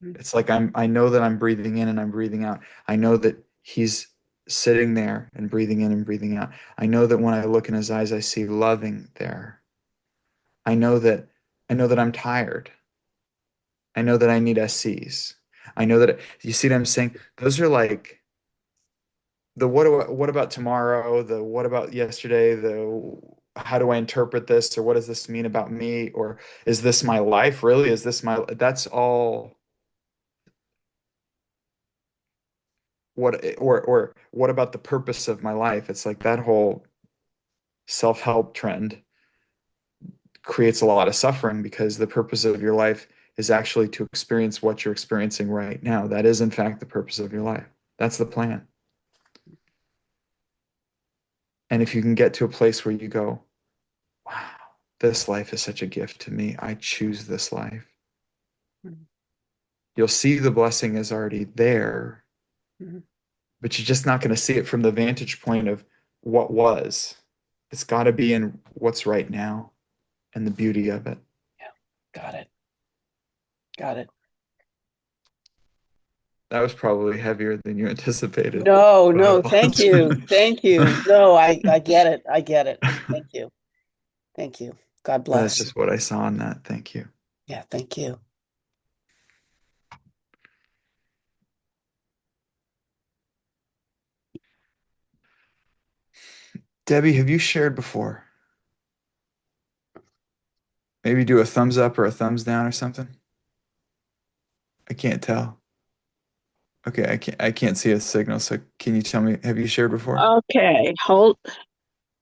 Mm. It's like I know that I'm breathing in and I'm breathing out. I know that he's sitting there and breathing in and breathing out. I know that when I look in his eyes, I see loving there. I know that I know that I'm tired. I know that I need SCs. I know that you see what I'm saying? Those are like the what about tomorrow, the what about yesterday, the how do I interpret this or what does this mean about me or is this my life really? Is this my that's all or what about the purpose of my life? It's like that whole self-help trend creates a lot of suffering because the purpose of your life is actually to experience what you're experiencing right now. That is, in fact, the purpose of your life. That's the plan. And if you can get to a place where you go, wow, this life is such a gift to me. I choose this life. Mm. You'll see the blessing is already there, Mm. but you're just not going to see it from the vantage point of what was. It's got to be in what's right now and the beauty of it. Yeah. Got it. Got it. That was probably heavier than you anticipated. No, I no, thank you. apologize. Thank you. No, I get it. I get it. Thank you. Thank you. God That's bless. just what I saw in that. Thank you. Yeah, thank you. Debbie, have you shared before? Maybe do a thumbs up or a thumbs down or something? I can't tell. Okay, I can't see a signal, so can you tell me, have you shared before? Okay, hold.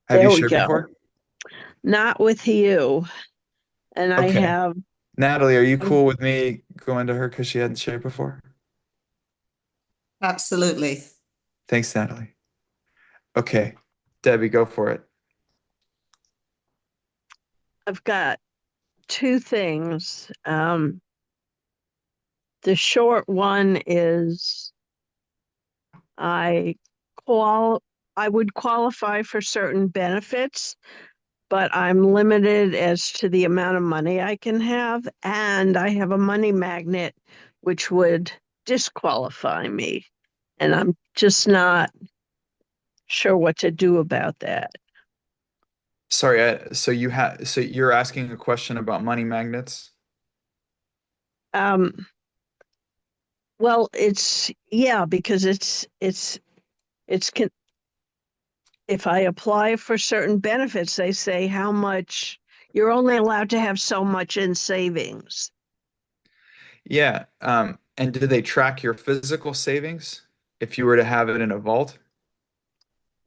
Have you There we shared go. before? Not with you. And I Okay. have, Natalie, are you cool with me going to her because she hadn't shared before? Absolutely. Thanks, Natalie. Okay. Debbie, go for it. I've got two things. The short one is I qual I would qualify for certain benefits, but I'm limited as to the amount of money I can have, and I have a money magnet which would disqualify me, and I'm just not sure what to do about that. Sorry, so you're asking a question about money magnets? Um, well, it's yeah, because it's can if I apply for certain benefits, they say how much you're only allowed to have so much in savings. Yeah. And do they track your physical savings if you were to have it in a vault?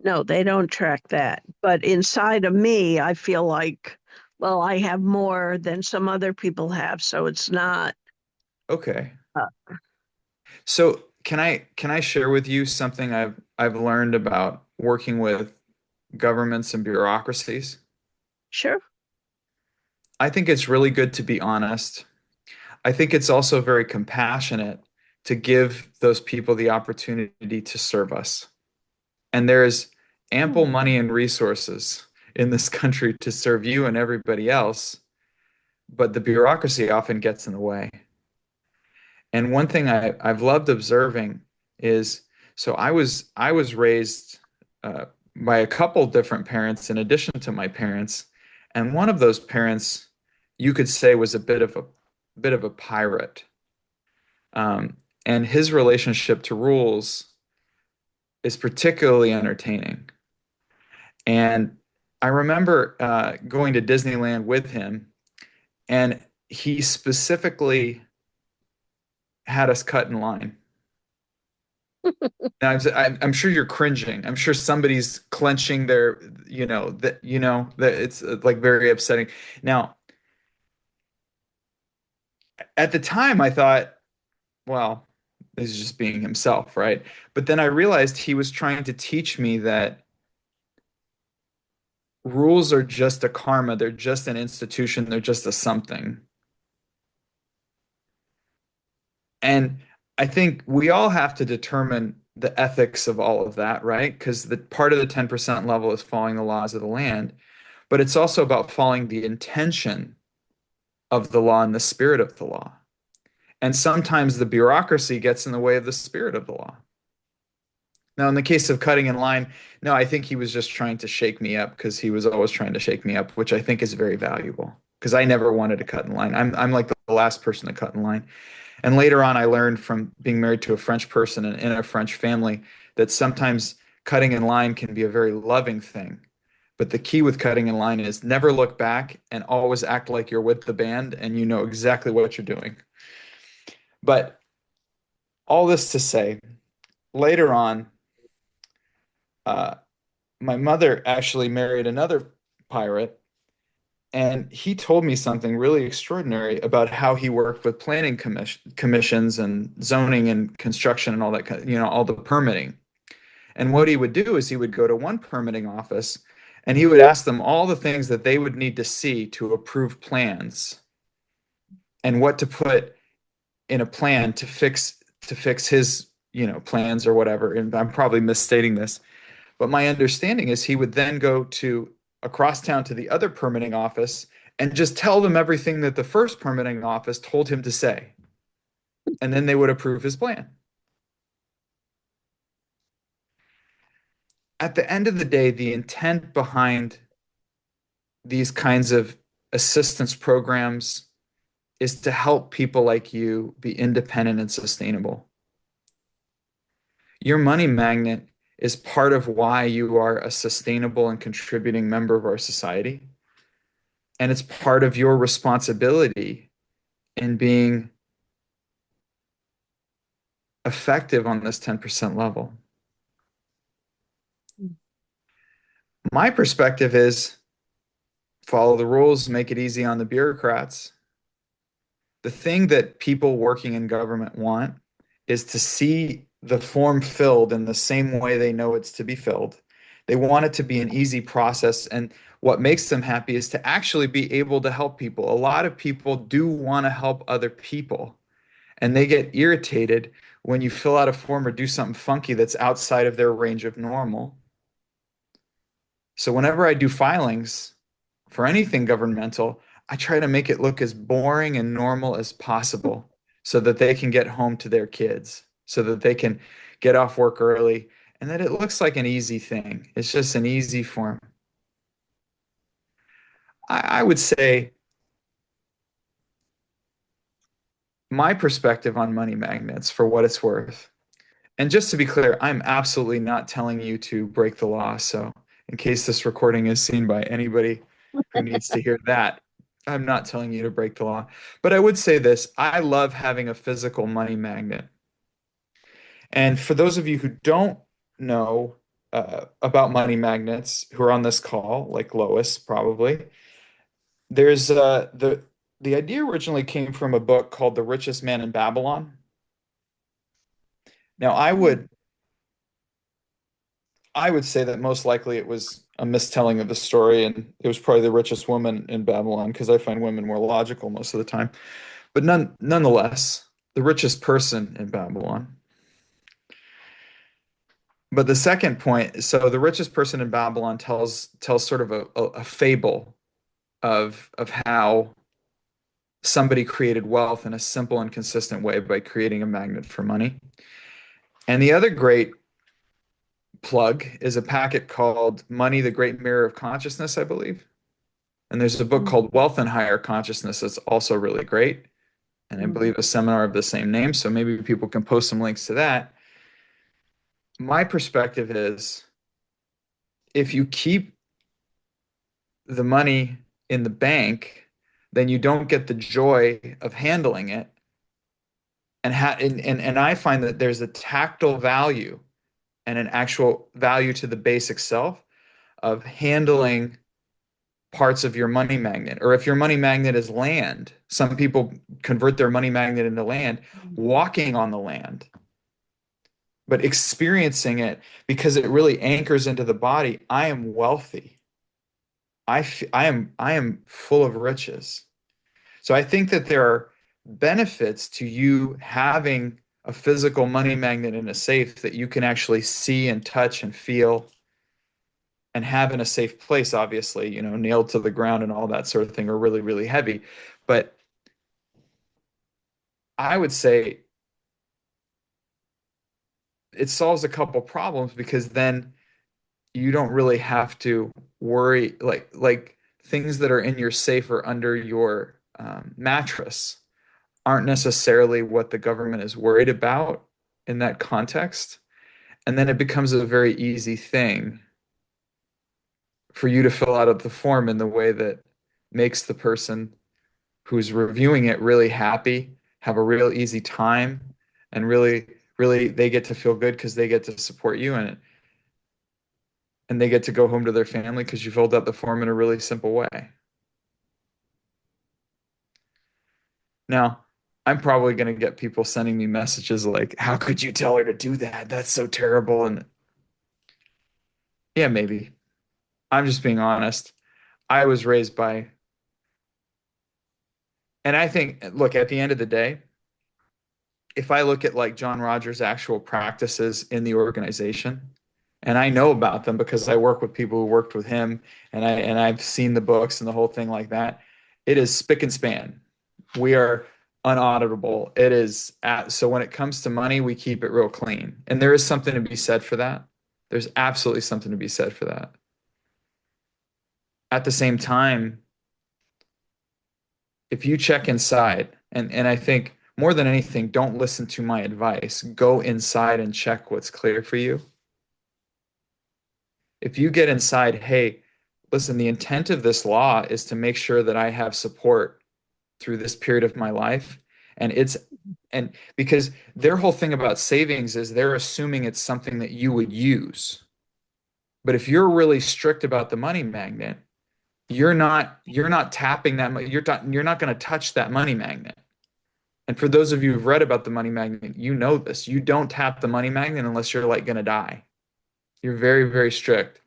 No, they don't track that. But inside of me, I feel like, well, I have more than some other people have, so it's not. Okay. Uh, So can I share with you something I've learned about working with governments and bureaucracies? sure. I think it's really good to be honest. I think it's also very compassionate to give those people the opportunity to serve us. And there is ample Hmm. money and resources in this country to serve you and everybody else, but the bureaucracy often gets in the way. And one thing I've loved observing is so I was raised by a couple different parents in addition to my parents, and one of those parents you could say was a bit of a pirate. And his relationship to rules is particularly entertaining. And I remember going to Disneyland with him, and he specifically had us cut in line. Now, I'm sure you're cringing. I'm sure somebody's clenching their, that it's like very upsetting. Now, at the time, I thought, well, he's just being himself, right? But then I realized he was trying to teach me that rules are just a karma, they're just an institution, they're just a something. And I think we all have to determine the ethics of all of that, right? Because the part of the 10% level is following the laws of the land, but it's also about following the intention of the law and the spirit of the law. And sometimes the bureaucracy gets in the way of the spirit of the law. Now, in the case of cutting in line, no, I think he was just trying to shake me up because he was always trying to shake me up, which I think is very valuable because I never wanted to cut in line. I'm like the last person to cut in line. And later on, I learned from being married to a French person and in a French family that sometimes cutting in line can be a very loving thing. But the key with cutting in line is never look back and always act like you're with the band and you know exactly what you're doing. But all this to say, later on, uh, my mother actually married another pirate, and he told me something really extraordinary about how he worked with planning commissions and zoning and construction and all that, all the permitting. And what he would do is he would go to one permitting office and he would ask them all the things that they would need to see to approve plans and what to put in a plan to fix his, plans or whatever. And I'm probably misstating this, but my understanding is he would then go to across town to the other permitting office and just tell them everything that the first permitting office told him to say. And then they would approve his plan. At the end of the day, the intent behind these kinds of assistance programs is to help people like you be independent and sustainable. Your money magnet is part of why you are a sustainable and contributing member of our society. And it's part of your responsibility in being effective on this 10% level. My perspective is follow the rules, make it easy on the bureaucrats. The thing that people working in government want is to see the form filled in the same way they know it's to be filled. They want it to be an easy process. And what makes them happy is to actually be able to help people. A lot of people do want to help other people, and they get irritated when you fill out a form or do something funky that's outside of their range of normal. So whenever I do filings for anything governmental, I try to make it look as boring and normal as possible so that they can get home to their kids, so that they can get off work early, and that it looks like an easy thing. It's just an easy form. I would say my perspective on money magnets, for what it's worth. And just to be clear, I'm absolutely not telling you to break the law. So, in case this recording is seen by anybody who needs to hear that, I'm not telling you to break the law. But I would say this, I love having a physical money magnet. And for those of you who don't know about money magnets who are on this call, like Lois probably, there's the idea originally came from a book called The Richest Man in Babylon. Now, I would say that most likely it was a mistelling of the story, and it was probably the richest woman in Babylon because I find women more logical most of the time. But nonetheless, the richest person in Babylon. But the second point, so the richest person in Babylon tells sort of a fable of how somebody created wealth in a simple and consistent way by creating a magnet for money. And the other great plug is a packet called Money, the Great Mirror of Consciousness, I believe. And there's a book called Wealth and Higher Consciousness that's also really great. And I believe a seminar of the same name. So maybe people can post some links to that. My perspective is if you keep the money in the bank, then you don't get the joy of handling it. And I find that there's a tactile value and an actual value to the basic self of handling parts of your money magnet. Or if your money magnet is land, some people convert their money magnet into land, walking on the land, but experiencing it because it really anchors into the body. I am wealthy. I am full of riches. So I think that there are benefits to you having a physical money magnet in a safe that you can actually see and touch and feel and have in a safe place, obviously, nailed to the ground and all that sort of thing are really, really heavy. But I would say it solves a couple problems because then you don't really have to worry like things that are in your safe or under your mattress aren't necessarily what the government is worried about in that context. And then it becomes a very easy thing for you to fill out of the form in the way that makes the person who's reviewing it really happy, have a real easy time, and really, really they get to feel good because they get to support you in it. And they get to go home to their family because you filled out the form in a really simple way. Now, I'm probably going to get people sending me messages like, how could you tell her to do that? That's so terrible. And yeah, maybe. I'm just being honest. I was raised by, and I think, look, at the end of the day, if I look at like John Rogers' actual practices in the organization, and I know about them because I work with people who worked with him, and I've seen the books and the whole thing like that. It is spick and span. We are unauditable. It is so when it comes to money, we keep it real clean, and there is something to be said for that. There's absolutely something to be said for that. At the same time, if you check inside, and I think more than anything, don't listen to my advice. Go inside and check what's clear for you. If you get inside, hey, listen, the intent of this law is to make sure that I have support through this period of my life. And because their whole thing about savings is they're assuming it's something that you would use. But if you're really strict about the money magnet, you're not tapping that you're not going to touch that money magnet. And for those of you who've read about the money magnet, you know this. You don't tap the money magnet unless you're like going to die. You're very, very strict.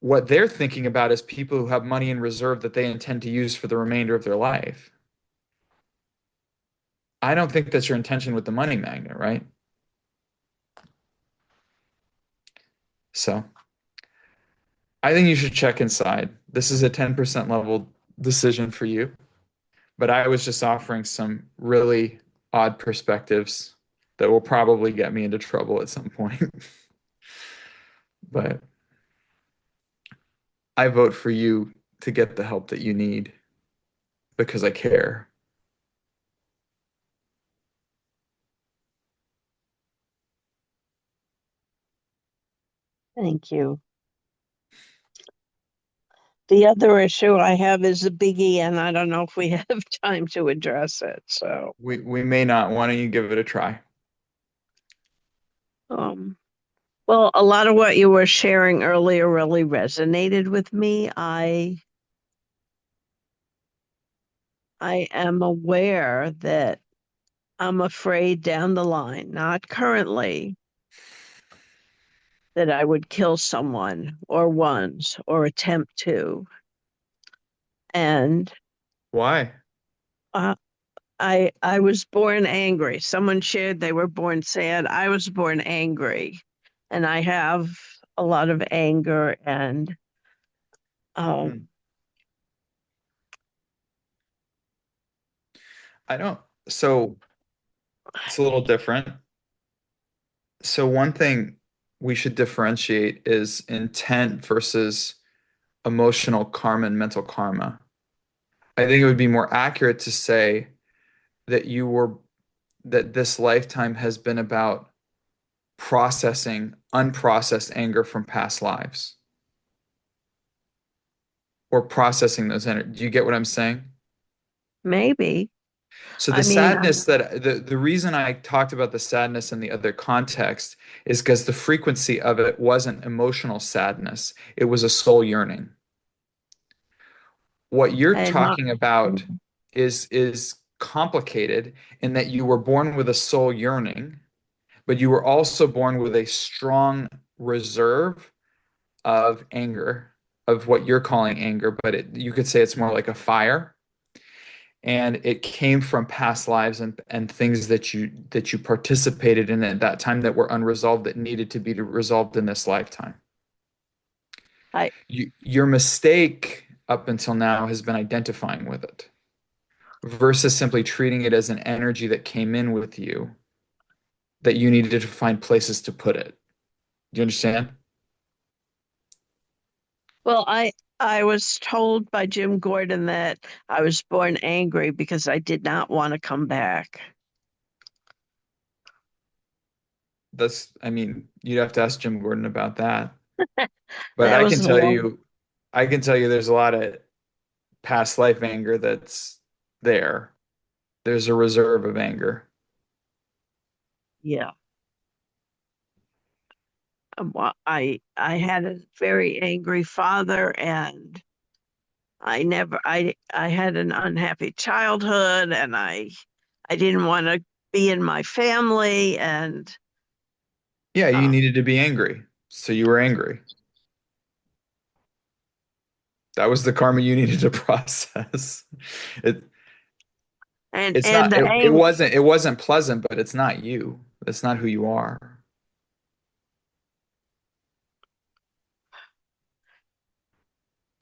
What they're thinking about is people who have money in reserve that they intend to use for the remainder of their life. I don't think that's your intention with the money magnet, right? So I think you should check inside. This is a 10% level decision for you, but I was just offering some really odd perspectives that will probably get me into trouble at some point. But I vote for you to get the help that you need because I care. Thank you. The other issue I have is a biggie, and I don't know if we have time to address it. So, We may not. Why don't you give it a try? um, well, a lot of what you were sharing earlier really resonated with me. I am aware that I'm afraid down the line, not currently, that I would kill someone or once or attempt to. And Why? uh, I was born angry. Someone shared they were born sad. I was born angry, and I have a lot of anger and Hmm. um I don't. So it's a little different. So one thing we should differentiate is intent versus emotional karma and mental karma. I think it would be more accurate to say that that this lifetime has been about processing unprocessed anger from past lives or processing those energy. Do you get what I'm saying? maybe. So I the mean, sadness that the reason I talked about the sadness in the other context is because the frequency of it wasn't emotional sadness. It was a soul yearning. What you're and my, talking about is complicated in that you were born with a soul yearning, but you were also born with a strong reserve of anger, of what you're calling anger, but you could say it's more like a fire. And it came from past lives and things that you participated in at that time that were unresolved that needed to be resolved in this lifetime. I Your mistake up until now has been identifying with it versus simply treating it as an energy that came in with you that you needed to find places to put it. Do you understand? well, I was told by Jim Gordon that I was born angry because I did not want to come back. I mean, you'd have to ask Jim Gordon about that. But That I was can a tell long, you, I can tell you there's a lot of past life anger that's there. There's a reserve of anger. yeah. I had a very angry father, and I had an unhappy childhood, and I didn't want to be in my family, and Yeah, you uh, needed to be angry. So you were angry. That was the karma you needed to process. It it's and not the it wasn't pleasant, but it's not you. That's not who you are.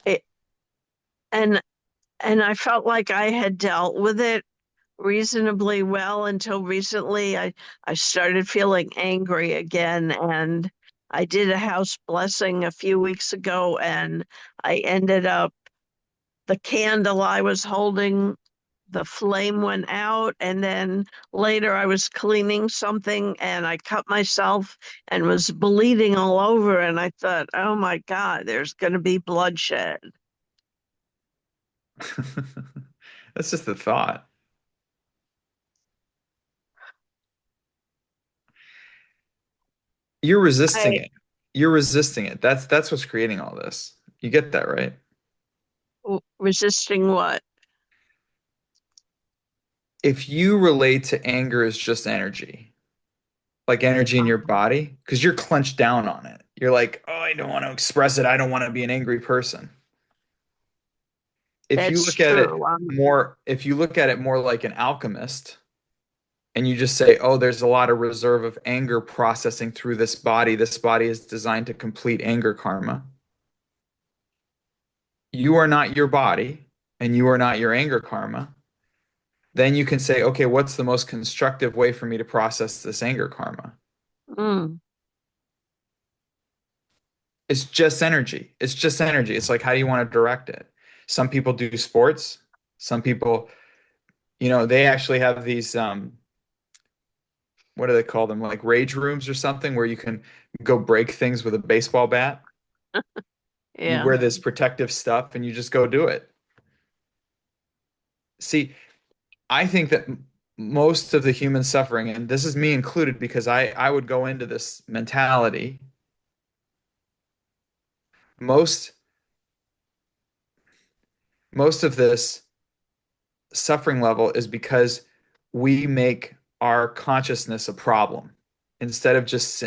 it, and I felt like I had dealt with it reasonably well until recently. I started feeling angry again, and I did a house blessing a few weeks ago, and I ended up the candle I was holding, the flame went out, and then later I was cleaning something and I cut myself and was bleeding all over, and I thought, oh my God, there's going to be bloodshed. That's just the thought. You're resisting I it. You're resisting it. That's what's creating all this. You get that, right? resisting what? If you relate to anger as just energy, like energy in your body, because you're clenched down on it. You're like, oh, I don't want to express it. I don't want to be an angry person. If you That's look at it true. if you look at it more like an alchemist, and you just say, oh, there's a lot of reserve of anger processing through this body. This body is designed to complete anger karma. You are not your body, and you are not your anger karma. Then you can say, okay, what's the most constructive way for me to process this anger karma? Mm. It's just energy. It's just energy. It's like, how do you want to direct it? Some people do sports. Some people, they actually have these, what do they call them? Like rage rooms or something where you can go break things with a baseball bat. You Yeah. wear this protective stuff and you just go do it. See, I think that most of the human suffering, and this is me included because I would go into this mentality, most most of this suffering level is because we make our consciousness a problem instead of just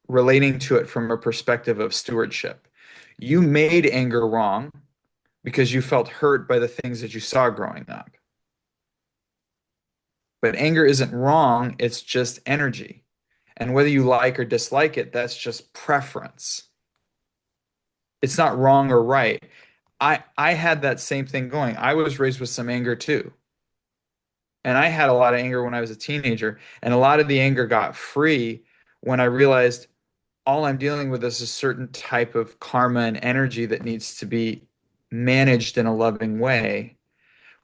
relating to it from a perspective of stewardship. You made anger wrong because you felt hurt by the things that you saw growing up. But anger isn't wrong, it's just energy. And whether you like or dislike it, that's just preference. It's not wrong or right. I had that same thing going. I was raised with some anger too. And I had a lot of anger when I was a teenager, and a lot of the anger got free when I realized all I'm dealing with is a certain type of karma and energy that needs to be managed in a loving way.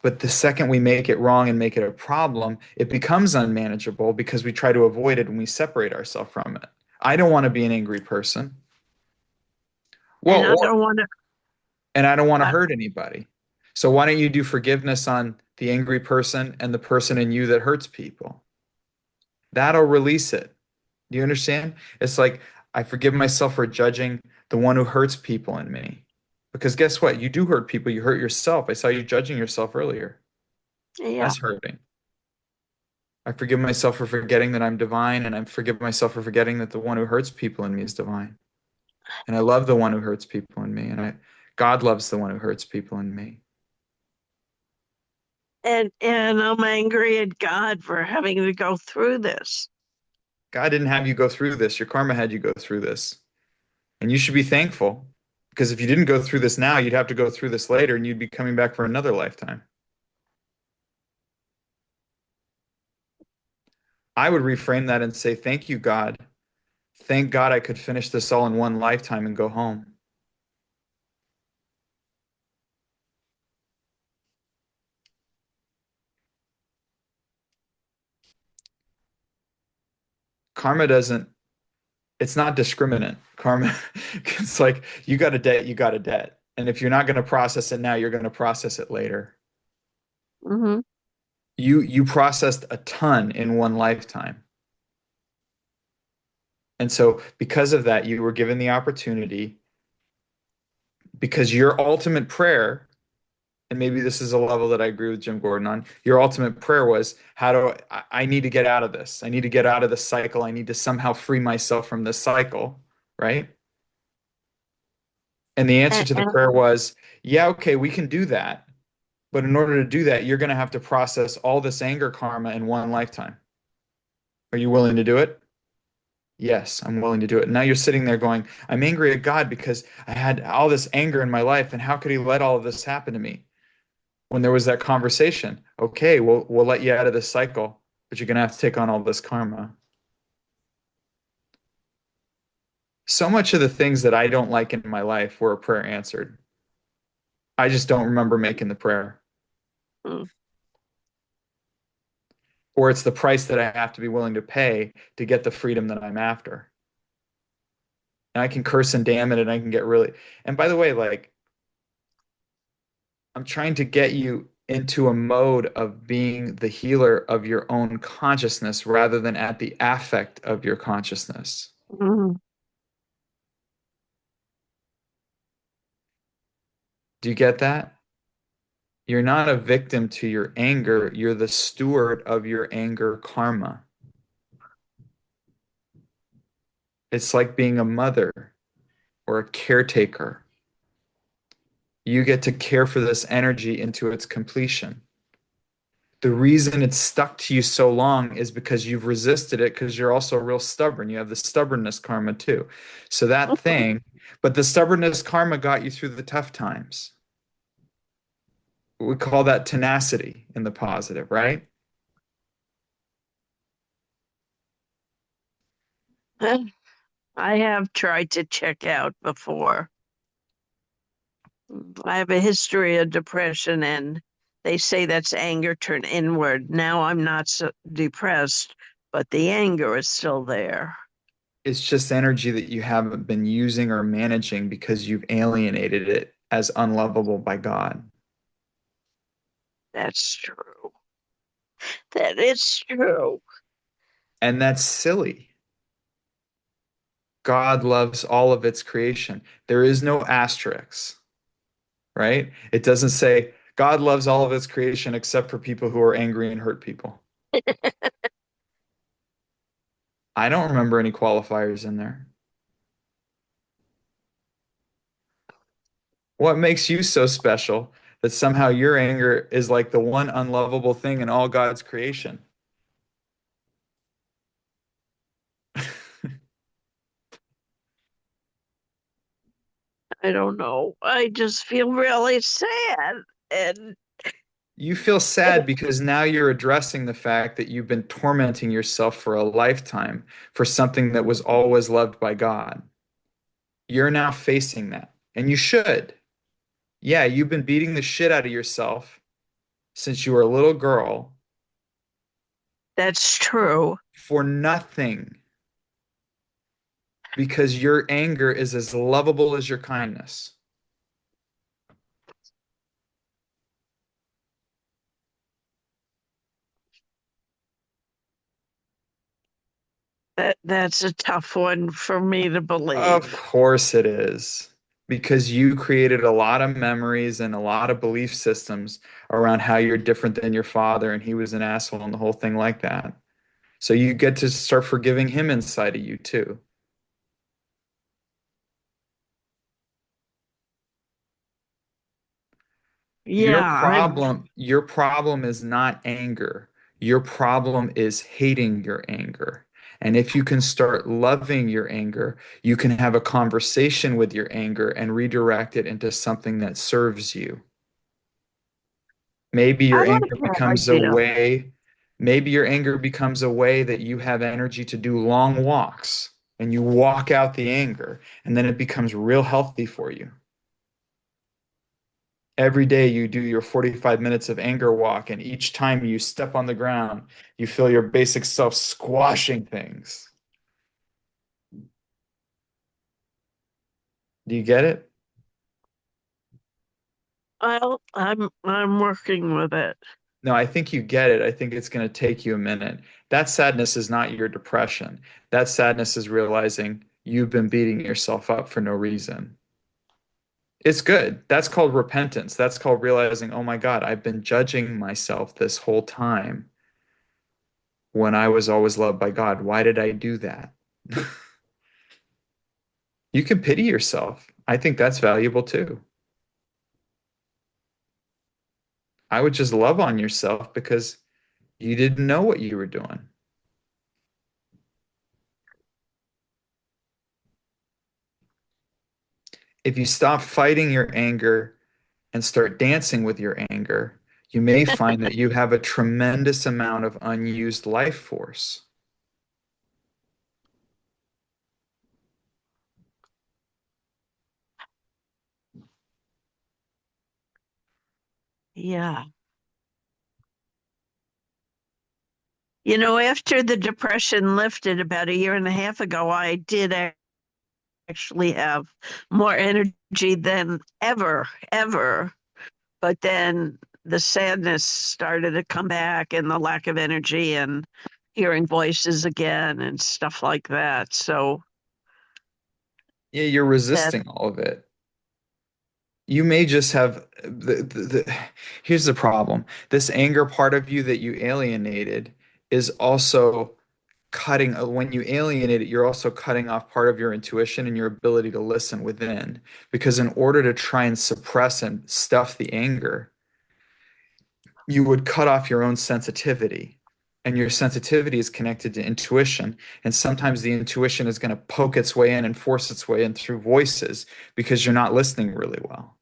But the second we make it wrong and make it a problem, it becomes unmanageable because we try to avoid it and we separate ourselves from it. I don't want to be an angry person. Well, And I don't want to, and I don't want to I, hurt anybody. So why don't you do forgiveness on the angry person and the person in you that hurts people? That'll release it. Do you understand? It's like I forgive myself for judging the one who hurts people in me. Because guess what? You do hurt people. You hurt yourself. I saw you judging yourself earlier. yeah. That's hurting. I forgive myself for forgetting that I'm divine, and I forgive myself for forgetting that the one who hurts people in me is divine. And I love the one who hurts people in me, and God loves the one who hurts people in me. And I'm angry at God for having to go through this. God didn't have you go through this. Your karma had you go through this. And you should be thankful because if you didn't go through this now, you'd have to go through this later and you'd be coming back for another lifetime. I would reframe that and say, thank you, God. Thank God I could finish this all in one lifetime and go home. Karma doesn't, it's not discriminant. Karma, it's like you got a debt, you got a debt. And if you're not going to process it now, you're going to process it later. Hmm. You processed a ton in one lifetime. And so because of that, you were given the opportunity because your ultimate prayer, and maybe this is a level that I agree with Jim Gordon on, your ultimate prayer was, I need to get out of this. I need to get out of this cycle. I need to somehow free myself from this cycle, right? And the answer And, to the and, prayer was, yeah, okay, we can do that. But in order to do that, you're going to have to process all this anger karma in one lifetime. Are you willing to do it? Yes, I'm willing to do it. Now you're sitting there going, I'm angry at God because I had all this anger in my life, and how could he let all of this happen to me? When there was that conversation, okay, we'll let you out of this cycle, but you're gonna have to take on all this karma. So much of the things that I don't like in my life were a prayer answered. I just don't remember making the prayer. mm, Or it's the price that I have to be willing to pay to get the freedom that I'm after. And I can curse and damn it, and I can get really. And by the way, like I'm trying to get you into a mode of being the healer of your own consciousness rather than at the affect of your consciousness. Mm. Do you get that? You're not a victim to your anger, you're the steward of your anger karma. It's like being a mother or a caretaker. You get to care for this energy into its completion. The reason it's stuck to you so long is because you've resisted it because you're also real stubborn. You have the stubbornness karma too. So that thing, but the stubbornness karma got you through the tough times. We call that tenacity in the positive, right? I have tried to check out before. I have a history of depression, and they say that's anger turned inward. Now I'm not so depressed, but the anger is still there. It's just energy that you haven't been using or managing because you've alienated it as unlovable by God. That's true. That is true. And that's silly. God loves all of its creation. There is no asterisks, right? It doesn't say God loves all of its creation except for people who are angry and hurt people. I don't remember any qualifiers in there. What makes you so special that somehow your anger is like the one unlovable thing in all God's creation? I don't know. I just feel really sad. And You feel sad because now you're addressing the fact that you've been tormenting yourself for a lifetime for something that was always loved by God. You're now facing that, and you should. Yeah, you've been beating the shit out of yourself since you were a little girl that's true. for nothing because your anger is as lovable as your kindness. That's a tough one for me to Of believe. course it is. Because you created a lot of memories and a lot of belief systems around how you're different than your father and he was an asshole and the whole thing like that. So you get to start forgiving him inside of you too. Yeah, Your problem is not anger. Your problem is hating your anger. And if you can start loving your anger, you can have a conversation with your anger and redirect it into something that serves you. Maybe I your like anger that becomes a idea. way, maybe your anger becomes a way that you have energy to do long walks and you walk out the anger and then it becomes real healthy for you. Every day you do your 45 minutes of anger walk, and each time you step on the ground, you feel your basic self squashing things. Do you get it? Well, I'm working with it. No, I think you get it. I think it's going to take you a minute. That sadness is not your depression. That sadness is realizing you've been beating yourself up for no reason. It's good. That's called repentance. That's called realizing, oh my God, I've been judging myself this whole time when I was always loved by God. Why did I do that? You can pity yourself. I think that's valuable too. I would just love on yourself because you didn't know what you were doing. If you stop fighting your anger and start dancing with your anger, you may find that you have a tremendous amount of unused life force. Yeah. After the depression lifted about a year and a half ago, I did actually have more energy than ever. But then the sadness started to come back and the lack of energy and hearing voices again and stuff like that. So Yeah, you're That resisting all of it. You may just have here's the problem. This anger part of you that you alienated is also cutting, when you alienate it, you're also cutting off part of your intuition and your ability to listen within. Because in order to try and suppress and stuff the anger, you would cut off your own sensitivity. And your sensitivity is connected to intuition. And sometimes the intuition is going to poke its way in and force its way in through voices because you're not listening really well.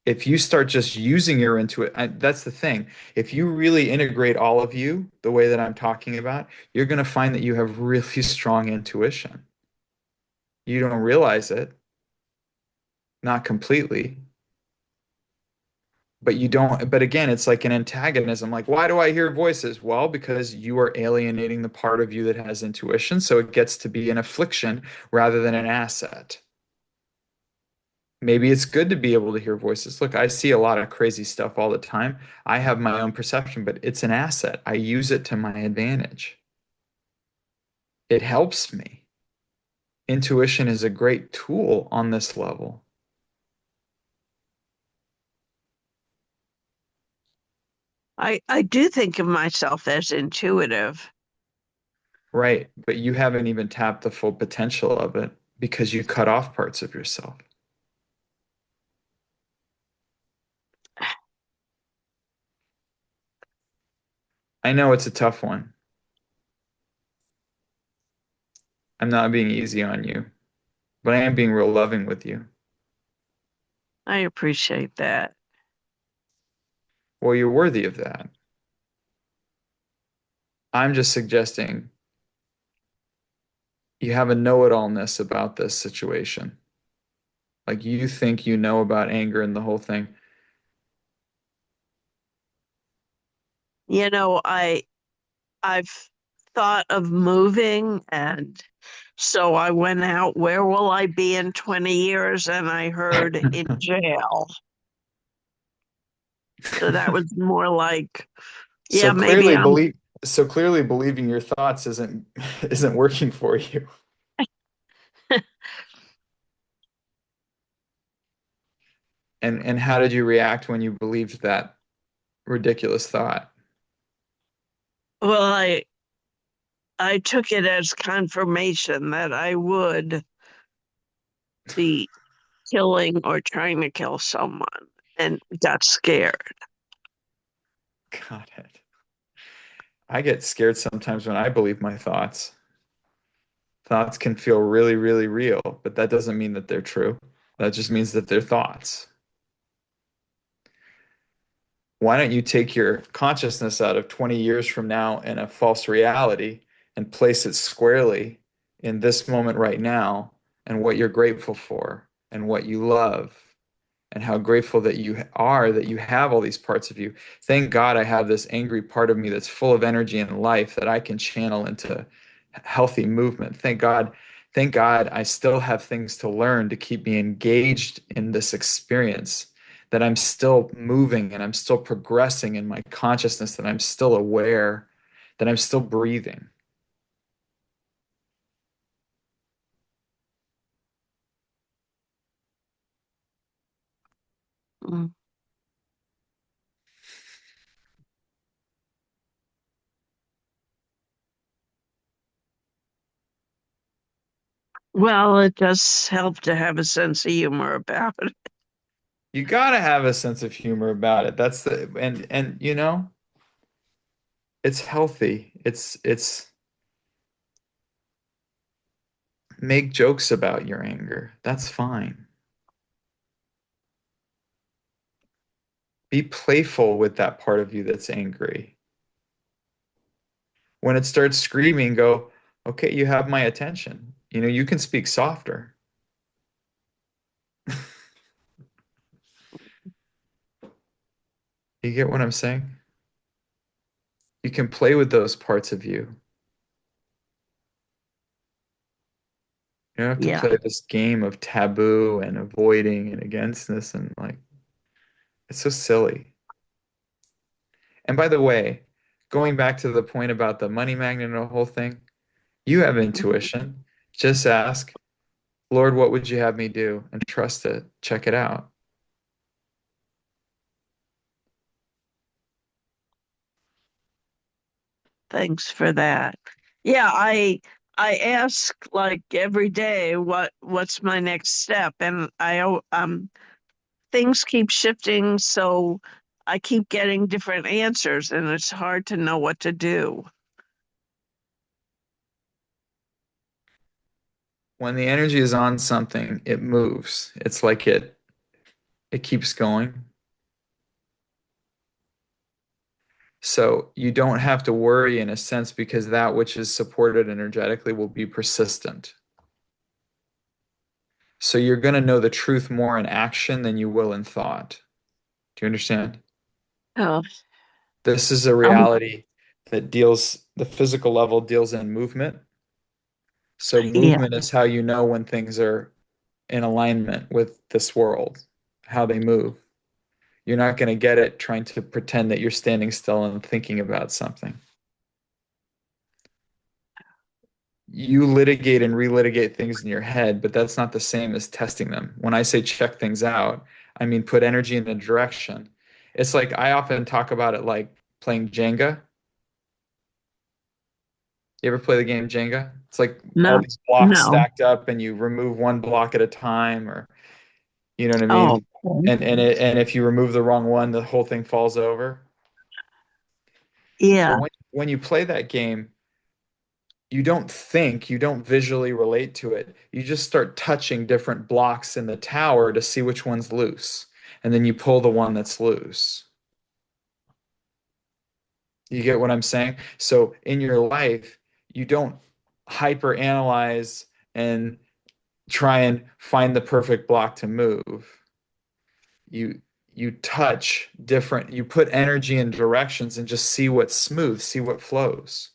If you start just using your intuition, that's the thing. If you really integrate all of you the way that I'm talking about, you're going to find that you have really strong intuition. You don't realize it, not completely, but you don't. But again, it's like an antagonism. Like, why do I hear voices? Well, because you are alienating the part of you that has intuition, so it gets to be an affliction rather than an asset. Maybe it's good to be able to hear voices. Look, I see a lot of crazy stuff all the time. I have my own perception, but it's an asset. I use it to my advantage. It helps me. Intuition is a great tool on this level. I do think of myself as intuitive. Right, but you haven't even tapped the full potential of it because you cut off parts of yourself. I know it's a tough one. I'm not being easy on you, but I am being real loving with you. I appreciate that. Well, you're worthy of that. I'm just suggesting you have a know-it-allness about this situation. Like you think you know about anger and the whole thing. You know, I've thought of moving, and so I went out, where will I be in 20 years? And I heard in jail. So that was more like, So yeah, maybe clearly I'm, believe so clearly believing your thoughts isn't working for you. And how did you react when you believed that ridiculous thought? well, I took it as confirmation that I would be killing or trying to kill someone and got scared. Got it. I get scared sometimes when I believe my thoughts. Thoughts can feel really, really real, but that doesn't mean that they're true. That just means that they're thoughts. Why don't you take your consciousness out of 20 years from now in a false reality and place it squarely in this moment right now and what you're grateful for and what you love and how grateful that you are that you have all these parts of you. Thank God I have this angry part of me that's full of energy and life that I can channel into healthy movement. Thank God I still have things to learn to keep me engaged in this experience, that I'm still moving and I'm still progressing in my consciousness, that I'm still aware, that I'm still breathing. Mm. Well, it does help to have a sense of humor about it. You gotta have a sense of humor about it. That's the and it's healthy. It's make jokes about your anger. That's fine. Be playful with that part of you that's angry. When it starts screaming, go, okay, you have my attention. You can speak softer. You get what I'm saying? You can play with those parts of you. You don't have to Yeah, play this game of taboo and avoiding and againstness and like it's so silly. And by the way, going back to the point about the money magnet and the whole thing, you have mhm. intuition. Just ask, Lord, what would you have me do? And trust it. Check it out. Thanks for that. Yeah, I ask like every day what's my next step, and things keep shifting, so I keep getting different answers, and it's hard to know what to do. When the energy is on something, it moves. It's like it keeps going. So you don't have to worry in a sense because that which is supported energetically will be persistent. So you're going to know the truth more in action than you will in thought. Do you understand? Oh, This is a um, reality that deals, the physical level deals in movement. So yeah. movement is how you know when things are in alignment with this world, how they move. You're not going to get it trying to pretend that you're standing still and thinking about something. You litigate and relitigate things in your head, but that's not the same as testing them. When I say check things out, I mean put energy in a direction. It's like I often talk about it like playing Jenga. You ever play the game Jenga? It's like all No, these blocks no. stacked up and you remove one block at a time, or you know what I Oh, mean? okay. And if you remove the wrong one, the whole thing falls over. Well, Yeah. when you play that game, you don't think, you don't visually relate to it. You just start touching different blocks in the tower to see which one's loose. And then you pull the one that's loose. You get what I'm saying? So in your life, you don't hyper analyze and try and find the perfect block to move. You you touch different, you put energy in directions and just see what's smooth, see what flows,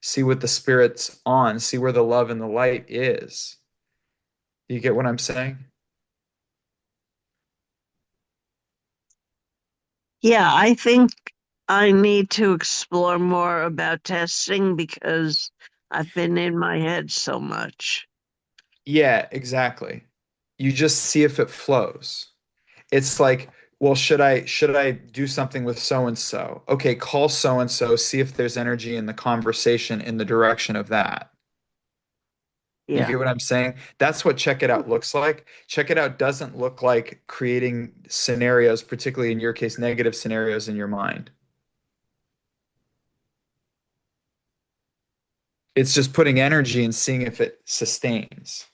see what the spirit's on, see where the love and the light is. You get what I'm saying? Yeah, I think I need to explore more about testing because I've been in my head so much. Yeah, exactly. You just see if it flows. It's like, well, should I do something with so and so? Okay, call so and so, see if there's energy in the conversation in the direction of that. You Yeah. get what I'm saying? That's what check it out looks like. Check it out doesn't look like creating scenarios, particularly in your case, negative scenarios in your mind. It's just putting energy and seeing if it sustains.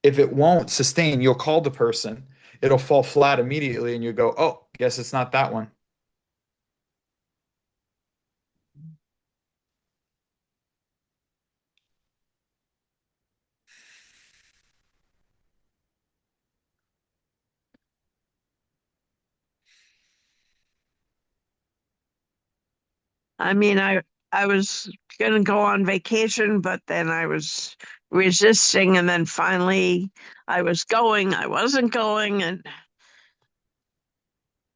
If it won't sustain, you'll call the person. It'll fall flat immediately, and you go, "Oh, guess it's not that one." I mean, I was gonna go on vacation, but then I was resisting, and then finally I was going, I wasn't going, and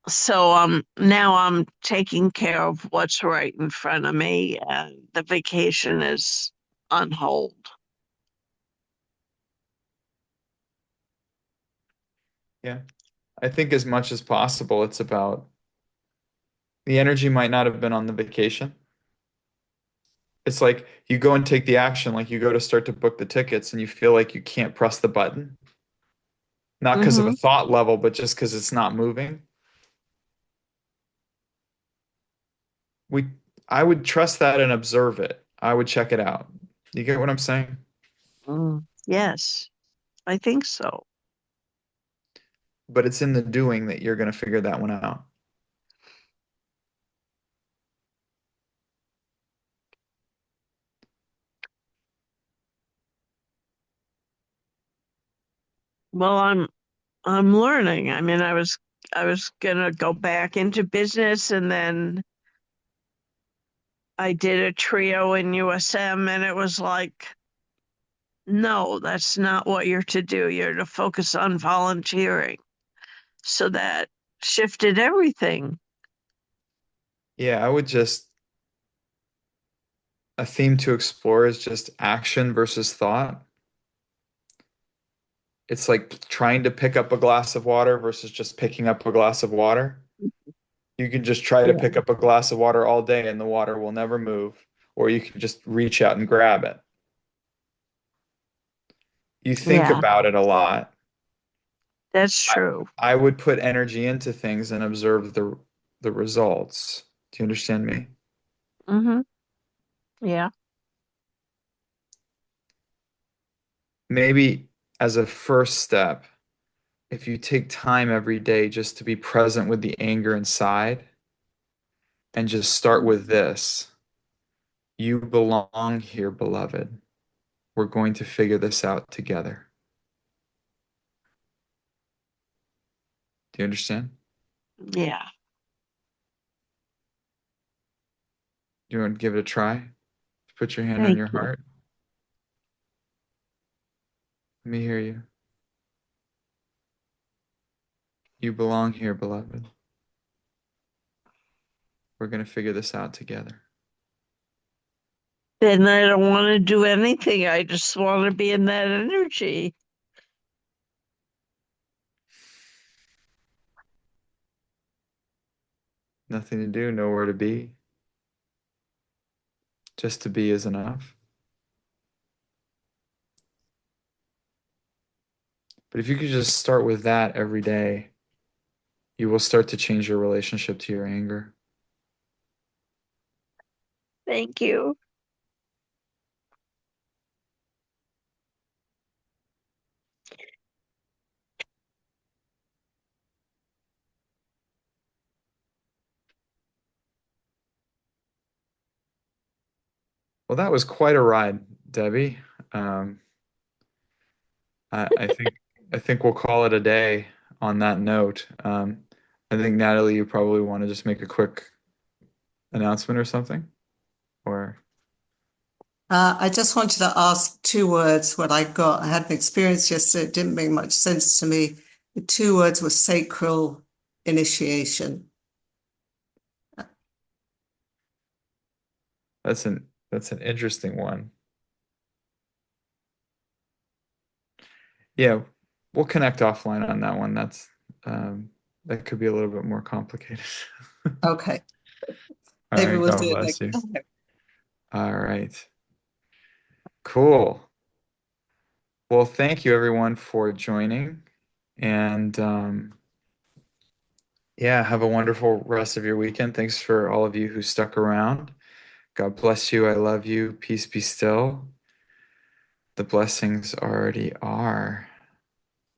so now I'm taking care of what's right in front of me, and the vacation is on hold. Yeah. I think as much as possible, it's about the energy might not have been on the vacation. It's like you go and take the action, like you go to start to book the tickets and you feel like you can't press the button, not because of a Hmm. thought level, but just because it's not moving. We, I would trust that and observe it. I would check it out. You get what I'm saying? Mm, yes, I think so. But it's in the doing that you're going to figure that one out. Well, I'm learning. I mean, I was gonna go back into business, and then I did a trio in USM, and it was like, no, that's not what you're to do. You're to focus on volunteering. So that shifted everything. Yeah, I would just, a theme to explore is just action versus thought. it's like trying to pick up a glass of water versus just picking up a glass of water. You can just try to Yeah. pick up a glass of water all day and the water will never move, or you can just reach out and grab it. You think Yeah, about it a lot. that's I, true. I would put energy into things and observe the results. Do you understand me? Mm-hmm. Yeah. Maybe as a first step, if you take time every day just to be present with the anger inside and just start with this, you belong here, beloved. We're going to figure this out together. Do you understand? Yeah. Do you want to give it a try? Put your hand on Thank your you. heart. Let me hear you. You belong here, beloved. We're going to figure this out together. Then I don't want to do anything. I just want to be in that energy. Nothing to do, nowhere to be. Just to be is enough. But if you could just start with that every day, you will start to change your relationship to your anger. Thank you. Well, that was quite a ride, Debbie. Um, I think we'll call it a day on that note. I think Natalie, you probably want to just make a quick announcement or something, or I just wanted to ask two words what I got. I had an experience yesterday, it didn't make much sense to me. The two words were sacral initiation. that's an interesting one. Yeah, we'll connect offline on that one. That could be a little bit more complicated. Okay, All maybe right, we'll God do it bless next you. time. All right, cool. Well, thank you everyone for joining, and yeah, have a wonderful rest of your weekend. Thanks for all of you who stuck around. God bless you. I love you. Peace be still. The blessings already are.